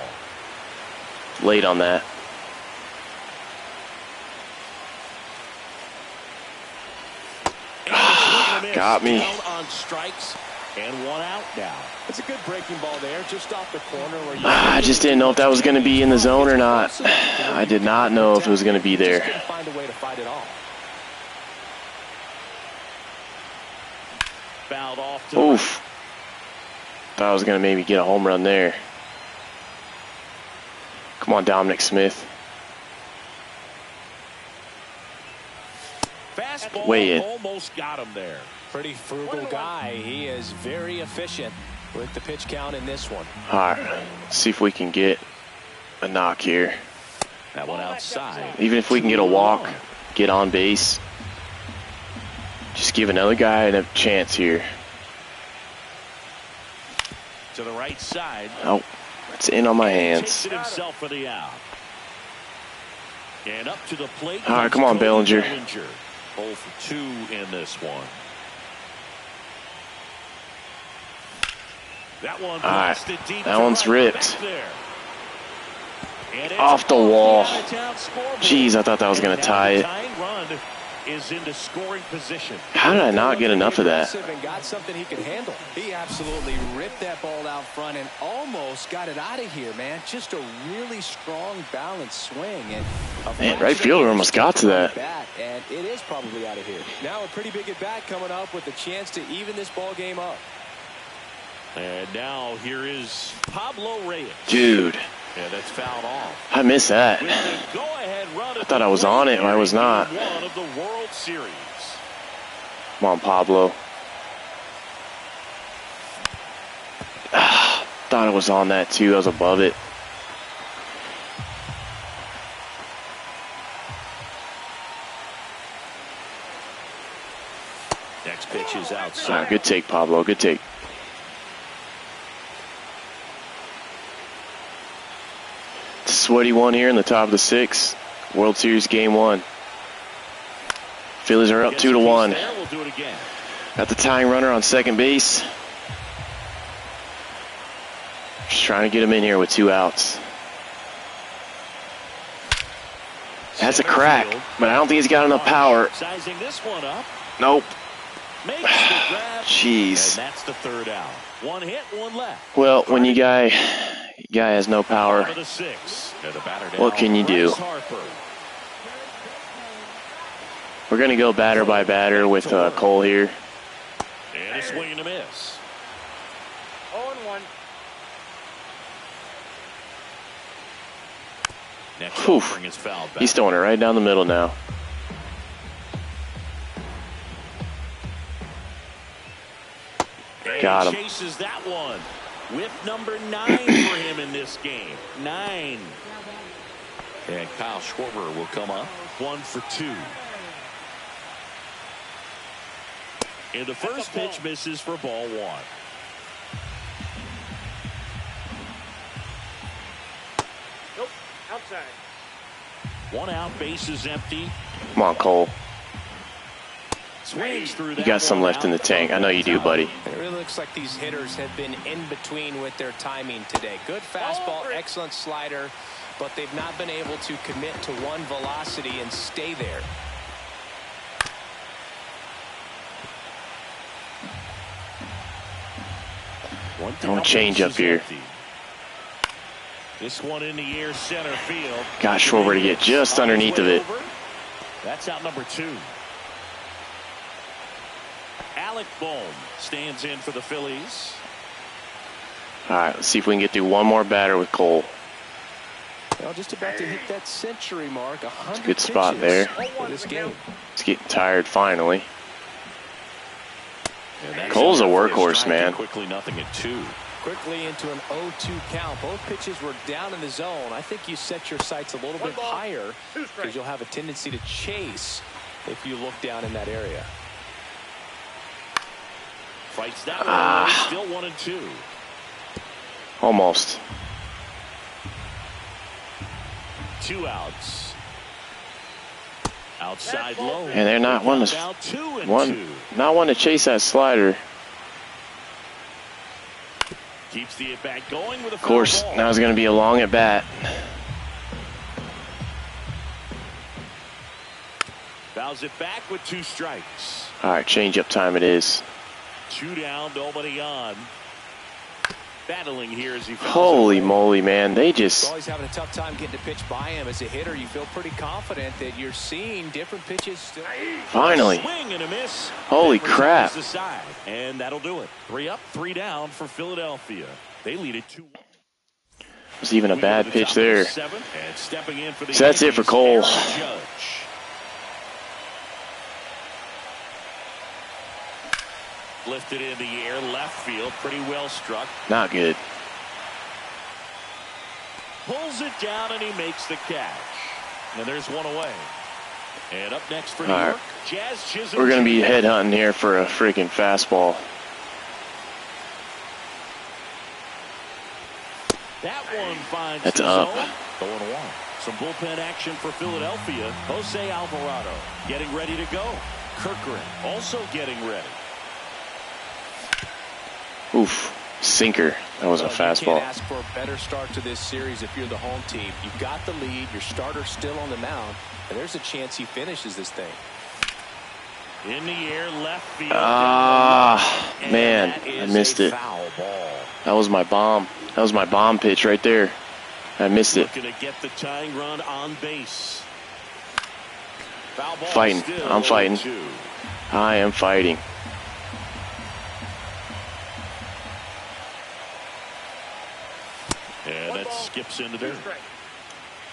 Late on that. Got me. On strikes and 1 out now. It's a good breaking ball there, just off the corner where you I just didn't know if that was going to be in the zone or not. I did not know if it was going to be there. Just couldn't find a way to fight it off. Fouled off to Oof. Thought I was going to maybe get a home run there. Come on, Dominic Smith. fastball. Way in. Almost got him there. Pretty frugal guy. He is very efficient with the pitch count in this one. All right, let's see if we can get a knock here. That one outside. Even if we can get a walk, get on base, just give another guy a chance here. To the right side. Oh, it's in on my hands. Takes it himself for the out. And up to the plate. All right, come on, Bellinger. 0 for 2 in this one. That one blasted deep. That one's ripped. And off the wall. Jeez, I thought that was going to tie it. Run is into scoring position. How did I not get enough of that? And got something he could handle. He absolutely ripped that ball out front and almost got it out of here, man. Just a really strong, balanced swing. And man, right fielder almost got to that. And it is probably out of here. Now a pretty big at bat coming up with a chance to even this ball game up. And now here is Pablo Reyes. Dude. Yeah, that's fouled off. I missed that. I thought I was on it, and I was not. One of the World Series. Come on, Pablo. Thought I was on that too. I was above it. Next pitch is outside. All right, good take, Pablo. Good take. Sweaty one here in the top of the 6th. World Series Game 1. Phillies are up 2-1. We'll do it again. Got the tying runner on second base. Just trying to get him in here with 2 outs. That's a crack, but I don't think he's got enough power. Sizing this one up. Nope. Makes the grab. Jeez. And that's the third out. One hit, one left. Well, when you guy has no power, what can you do? We're going to go batter by batter with Cole here. And a swing and a miss. 0-1. Next offering is fouled back. He's throwing it right down the middle now. Got him. Chases that one with number 9 for him in this game. 9. And Kyle Schwarber will come up 1 for 2. And the first pitch misses for ball 1. Nope, outside. 1 out, base is empty. Come on, Cole. Swings through that. You got some left in the tank. I know you do, buddy. It really looks like these hitters have been in between with their timing today. Good fastball, excellent slider, but they've not been able to commit to one velocity and stay there. Don't change up here. This one in the air, center field. Got Schwarber to get just underneath of it. That's out number 2. Alec Bohm stands in for the Phillies. All right, let's see if we can get through one more batter with Cole. Well, just about to hit that century mark. 100 Good spot there. for this game. He's getting tired finally. Cole's a workhorse, man. Quickly, nothing at 2. Quickly into an 0-2 count. Both pitches were down in the zone. I think you set your sights a little bit higher because you'll have a tendency to chase if you look down in that area. Fights that one. Still 1 and 2. Almost. 2 outs. Outside low. And they're not one to chase that slider. Keeps the at bat going with a Of course, now it's going to be a long at bat. Fouls it back with 2 strikes. All right, change up time it is. 2 down, nobody on. Battling here as he Holy moly, man. They just always having a tough time getting a pitch by him. As a hitter, you feel pretty confident that you're seeing different pitches still. Finally. Swing and a miss. Holy crap. And that'll do it. 3 up, 3 down for Philadelphia. They lead it 2. Was even a bad pitch there. So that's it for Cole. Lifted in the air, left field, pretty well struck. Not good. Pulls it down and he makes the catch. And there's one away. And up next for New York, Jazz Chisholm. We're going to be headhunting here for a freaking fastball. That one finds That's up. 0-1. Some bullpen action for Philadelphia. Jose Alvarado getting ready to go. Kirkland also getting ready. Oof, sinker. That was a fastball. You can't ask for a better start to this series if you're the home team. You've got the lead. Your starter's still on the mound, and there's a chance he finishes this thing. In the air, left field. Man, I missed it. That was my bomb. That was my bomb pitch right there. I missed it. Looking to get the tying run on base. Foul ball. Fighting. I'm fighting. I am fighting. And that skips into there.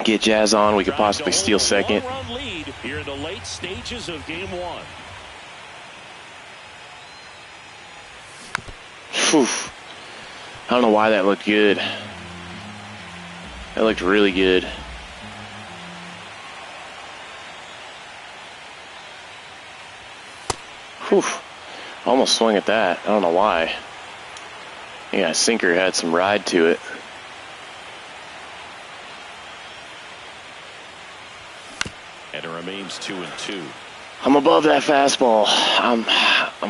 Get Jazz on. We could possibly steal second. One-run lead here in the late stages of game 1. Whew. I don't know why that looked good. That looked really good. Whew. Almost swung at that. I don't know why. Yeah, sinker had some ride to it. And it remains 2-2. I'm above that fastball. I'm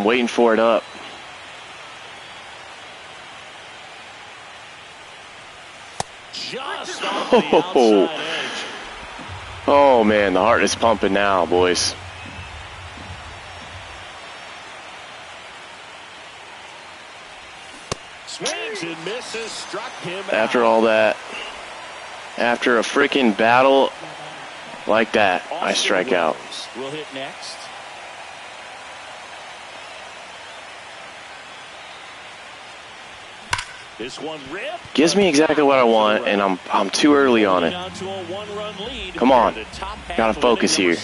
waiting for it up. Just off the outside edge. Oh man, the heart is pumping now, boys. Swings and misses, struck him After out. all that, after a freaking battle like that, I strike out. We'll hit next. This one ripped. Gives me exactly what I want, and I'm too early on it. Come on, gotta focus here.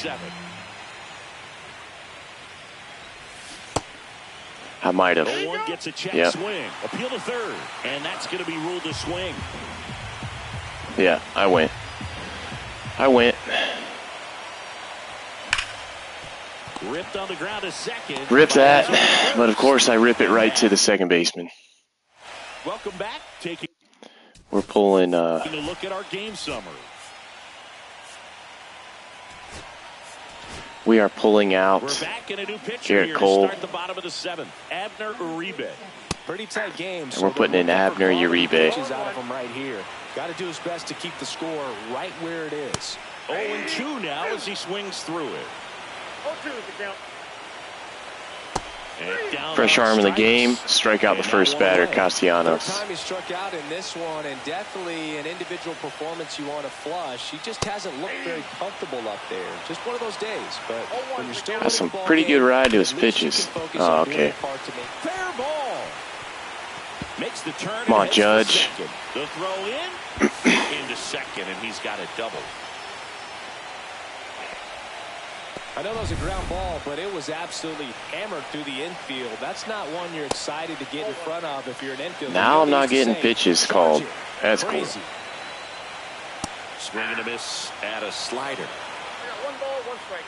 I might have. Gets a check Yep. swing. Appeal to third, and that's going to be ruled a swing. Yeah, I went. Ripped on the ground to second. Rip that, but of course I rip it right to the second baseman. Welcome back. Taking We're pulling. a look at our game summary. We are pulling out We're back in a new pitcher Garrett here Cole. to start the bottom of the seventh. Abner Uribe. Pretty tight game. And we're putting in Abner Uribe. Pitches out of him right here. Got to do his best to keep the score right where it is. 0-2 now as he swings through it. 0-2 is the count. And down Fresh on arm in the strikes. game. Strike out the first batter, Third Castellanos. time he struck out in this one, and definitely an individual performance you want to flush. He just hasn't looked very comfortable up there. Just one of those days. But when you're still Has some winning ball pretty good game, ride to his at least you pitches. can focus Oh, on doing okay. your part to make Fair ball. Makes the turn. Come on, and heads for Judge. second. The throw in into second, and he's got a double. I know that was a ground ball, but it was absolutely hammered through the infield. That's not one you're excited to get in front of if you're an infielder. Now I'm not Nobody's the getting same. pitches Charge called. it. That's cool. Crazy. Swing and a miss at a slider. I got 1 ball, 1 strike.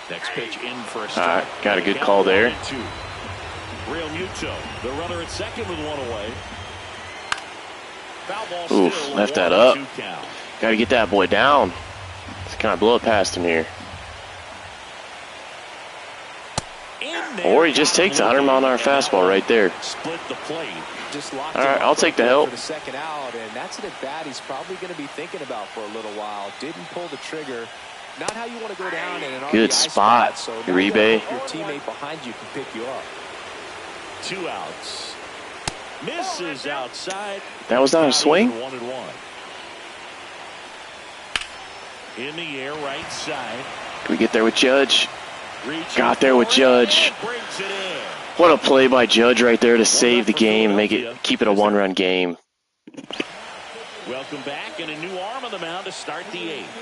Next pitch in for a All strike. right, got a good call there. 1-2. Real Muto, the runner at second with one away. Foul ball Oof, still, left that up. 1-2 count. Got to get that boy down. Just kind of blow it past him here. In there, Or he just takes a 100-mile-an-hour fastball right there. Split the plate. Just locked All him right, up I'll take the right help. for the second out, and that's an at-bat he's probably going to be thinking about for a little while. Didn't pull the trigger. Not how you want to go down in an Good RBI spot, so now Uribe. you hope your teammate behind you can pick you up. 2 outs. Misses outside. That was not a swing? 1-1. In the air, right side. Can we get there with Judge? Reaching Got there with for it, Judge. and brings it in. What a play by Judge right there to save the game, keep it a 1-run game. Welcome back, and a new arm on the mound to start the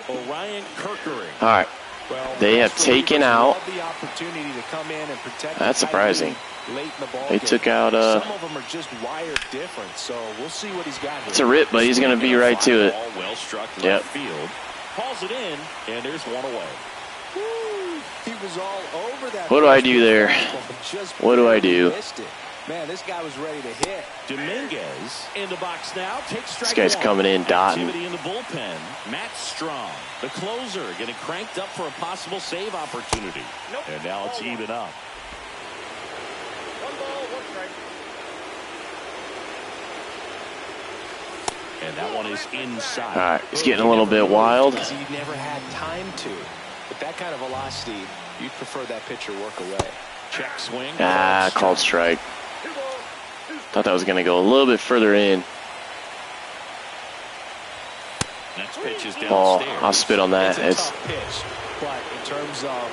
8th. Orion Kirkering. All right, Well, they have most taken relievers out. love the opportunity to come in and protect That's the tight surprising. lead late in the ball They game. took out. Some of them are just wired different, so we'll see what he's got here. It's a rip, but he's going to be right to it. Ball well struck left Yep. field. Hauls it in, and there's one away. Woo, he was all over that. What do I first do there? fastball, just What do I barely do? missed it. Man, this guy was ready to hit. Dominguez in the box now. Takes strike This guy's one. coming in dotting. Activity in the bullpen. Matt Strong, the closer, getting cranked up for a possible save opportunity. Nope. And now it's Ball even up. 1 ball, 1 strike. And that one is inside. All right, it's getting a little bit wild. He never had time to. With that kind of velocity, you'd prefer that pitcher work away. Check swing. Ah, called strike. 2 balls, 2 Thought that was going to go a little bit further in. Next pitch is Oh, downstairs. I'll spit on that. It's a It's tough pitch, but in terms of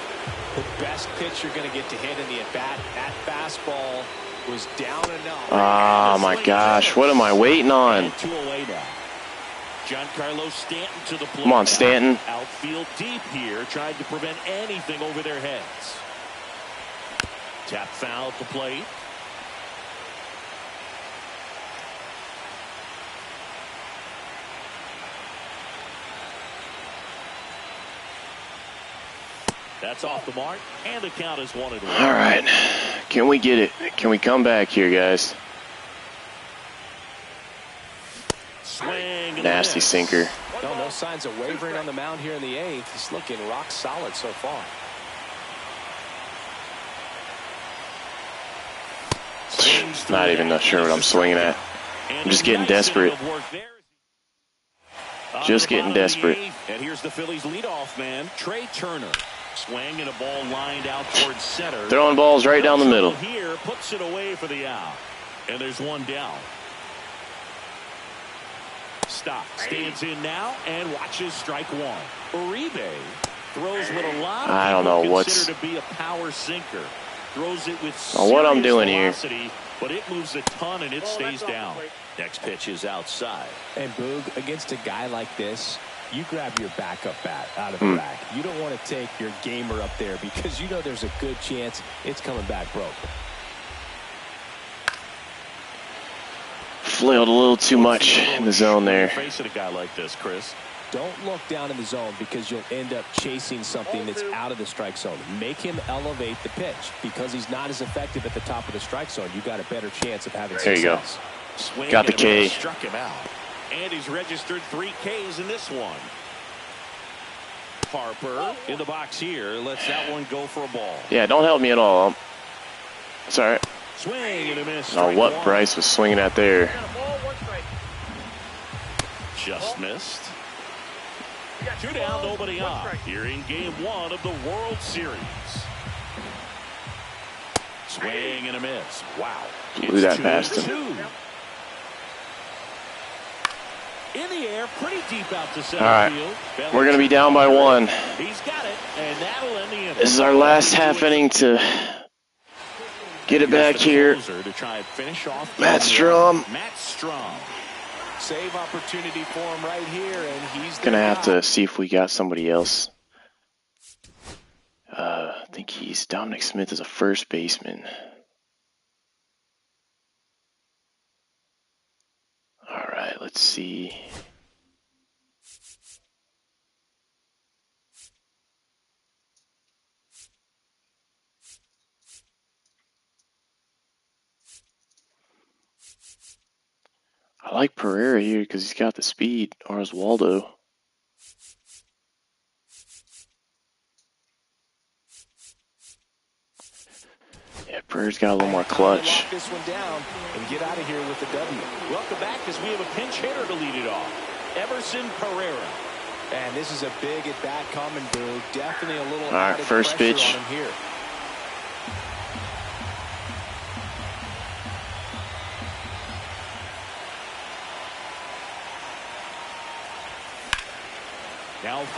the best pitch you're going to get to hit in the at-bat, that fastball was down enough. oh my gosh, what am I waiting on? And 2 away now. Giancarlo Stanton to the plate. Come on, Stanton. Outfield deep here, trying to prevent anything over their heads. Tap foul at the plate. That's off the mark, and the count is 1-1. All right, can we get it? Can we come back here, guys? Swing and a Nasty miss. sinker. No signs of wavering on the mound here in the 8th. He's looking rock solid so far. Not even sure what I'm swinging at. I'm just getting desperate. Just getting desperate. And here's the Phillies leadoff man, Trey Turner. Swing and a ball lined out towards center. Throwing balls right down the middle. Here puts it away for the out. And there's one down. Stop. Stands in now and watches strike one. Uribe throws with a lot of I don't know what's to be a power sinker. Throws it with what I'm doing velocity, here. But it moves a ton and it stays down. Next pitch is outside. And Boog, against a guy like this, you grab your backup bat out of the rack. You don't want to take your gamer up there because you know there's a good chance it's coming back broke. Flailed a little too much in the zone there. Facing a guy like this, Chris. Don't look down in the zone because you'll end up chasing something that's out of the strike zone. Make him elevate the pitch because he's not as effective at the top of the strike zone. You got a better chance of having success. There you go. Swing got the K. Struck him out. And he's registered 3 Ks in this one. Harper in the box here. Lets that one go for a ball. Yeah, don't help me at all. It's all right. Swing and a miss. Now what one. Bryce was swinging at there. Just missed. 2 down, nobody on. Here in game 1 of the World Series. Swing and a miss. Wow. Blew that past him. In the air, pretty deep out to center All right. field. We're going to be down by 1. He's got it, and that'll end the inning. This is our last half inning to get it back here. To try and finish off Matt Strom. Matt Strom. Save opportunity for him right here, and he's Gonna have to see if we got somebody else. I think Dominic Smith is a first baseman. All right, let's see. I like Pereira here because he's got the speed, or Oswaldo. Yeah, Pereira's got a little more clutch. Lock this one down and get out of here with the W. Welcome back as we have a pinch hitter to lead it off. Emerson Pereira. And this is a big at bat coming, Boo. Definitely a little All right, added first pressure pitch. on him here.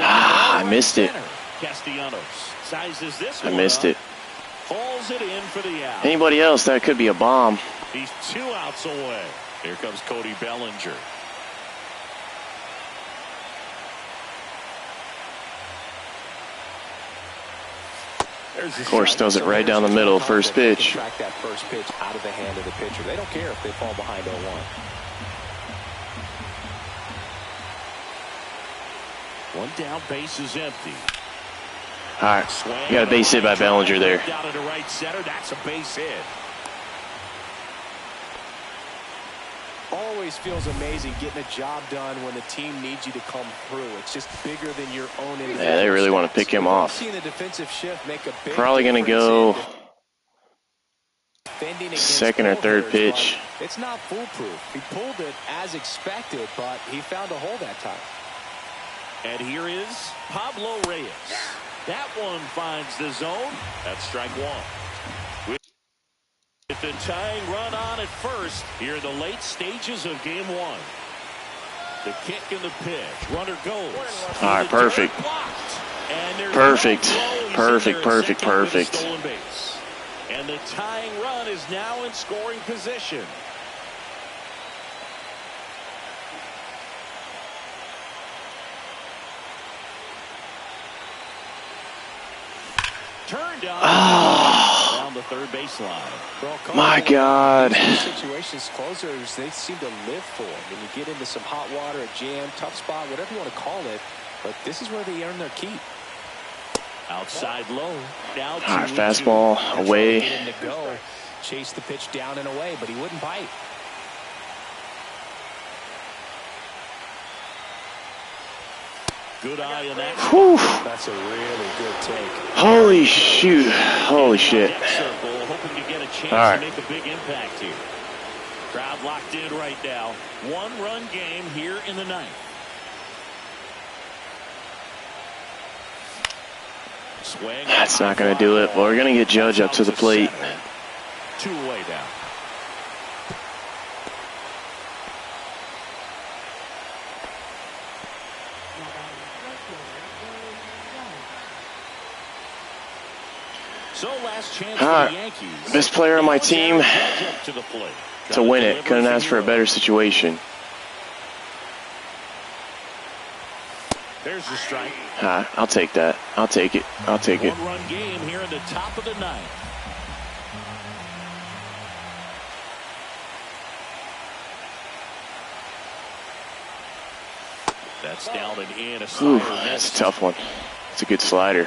I missed it. Castellanos sizes this I one missed up, it. Pulls it in for the out. Anybody else, that could be a bomb. He's 2 outs away. Here comes Cody Bellinger. Of course, does it right down the middle, first pitch. Track that first pitch out of the hand of the pitcher. They don't care if they fall behind 0-1. One down, base is empty. All right, you got a base hit by Bellinger there. Down to the right center, that's a base hit. Always feels amazing getting a job done when the team needs you to come through. It's just bigger than your own individual. Yeah, they really want to pick him off. Seeing the defensive shift make a big Probably going to go difference second or third hitters, pitch. but it's not foolproof. He pulled it as expected, but he found a hole that time. And here is Pablo Reyes. That one finds the zone. That's strike one. With the tying run on at first here in the late stages of game 1. The kick and the pitch. Runner goes. All right, perfect. Perfect. Perfect, perfect, perfect. Stolen base. And the tying run is now in scoring position. Turned on around the third baseline. My God. Situations, closers, they seem to live for it. When you get into some hot water, a jam, tough spot, whatever you want to call it, but this is where they earn their keep. Outside low. Now All right, fastball away. Get him to go. Chase the pitch down and away, but he wouldn't bite. Good eye on that. Whew. That's a really good take. Holy shoot. Holy shit. Circle, hoping to get a chance All right. to make a big impact here. Crowd locked in right now. 1-run game here in the ninth. Swing. That's not going to do it, but we're going to get Judge up to the plate. 2 away now. So last chance for the Yankees. Best player on my team to win it. Couldn't ask for a better situation. There's the strike. I'll take that. I'll take it. I'll take it. One-run game here in the top of the ninth. That's down and in. Ooh, that's a tough one. It's a good slider.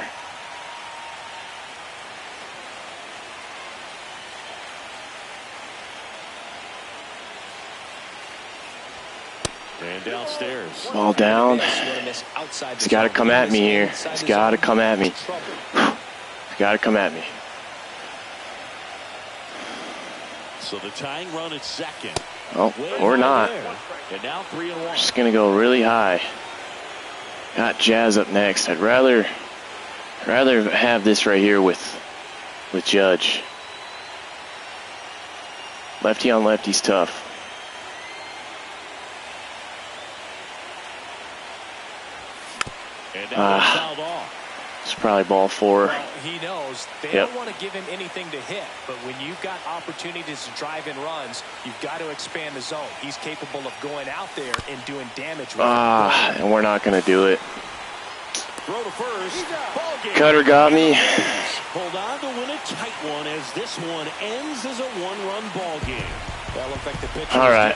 And downstairs. Ball down. He's got to come at me here. He's got to come at me. He's got to come at me. So the tying run at second. Oh, or not. And now 3-1. Just going to go really high. Got Jazz up next. I'd rather have this right here with Judge. Lefty on lefty's tough. It's probably ball 4. Well, he knows they don't want to give him anything to hit, but when you've got opportunities to drive in runs, you've got to expand the zone. He's capable of going out there and doing damage. And we're not going to do it. Throw to first. Ball game. Cutter got me. Hold on to win a tight one as this one ends as a 1-run ball game. All right,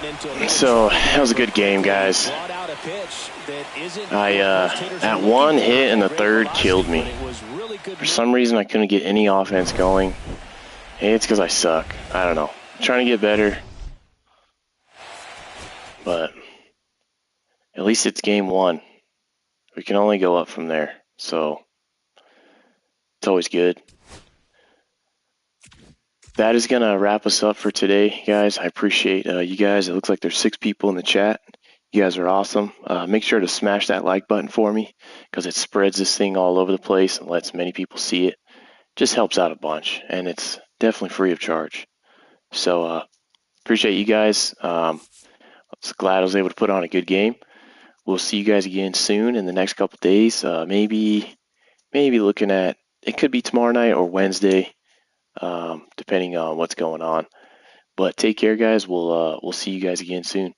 so that was a good game, guys. That one hit in the third killed me. For some reason, I couldn't get any offense going. Hey, it's because I suck. I don't know. I'm trying to get better. But at least it's game 1. We can only go up from there. So it's always good. That is going to wrap us up for today, guys. I appreciate you guys. It looks like there's 6 people in the chat. You guys are awesome. Make sure to smash that like button for me because it spreads this thing all over the place and lets many people see it. Just helps out a bunch, and it's definitely free of charge. So appreciate you guys. I was glad I was able to put on a good game. We'll see you guys again soon in the next couple of days. Maybe looking at, it could be tomorrow night or Wednesday. Depending on what's going on. But take care, guys. We'll see you guys again soon.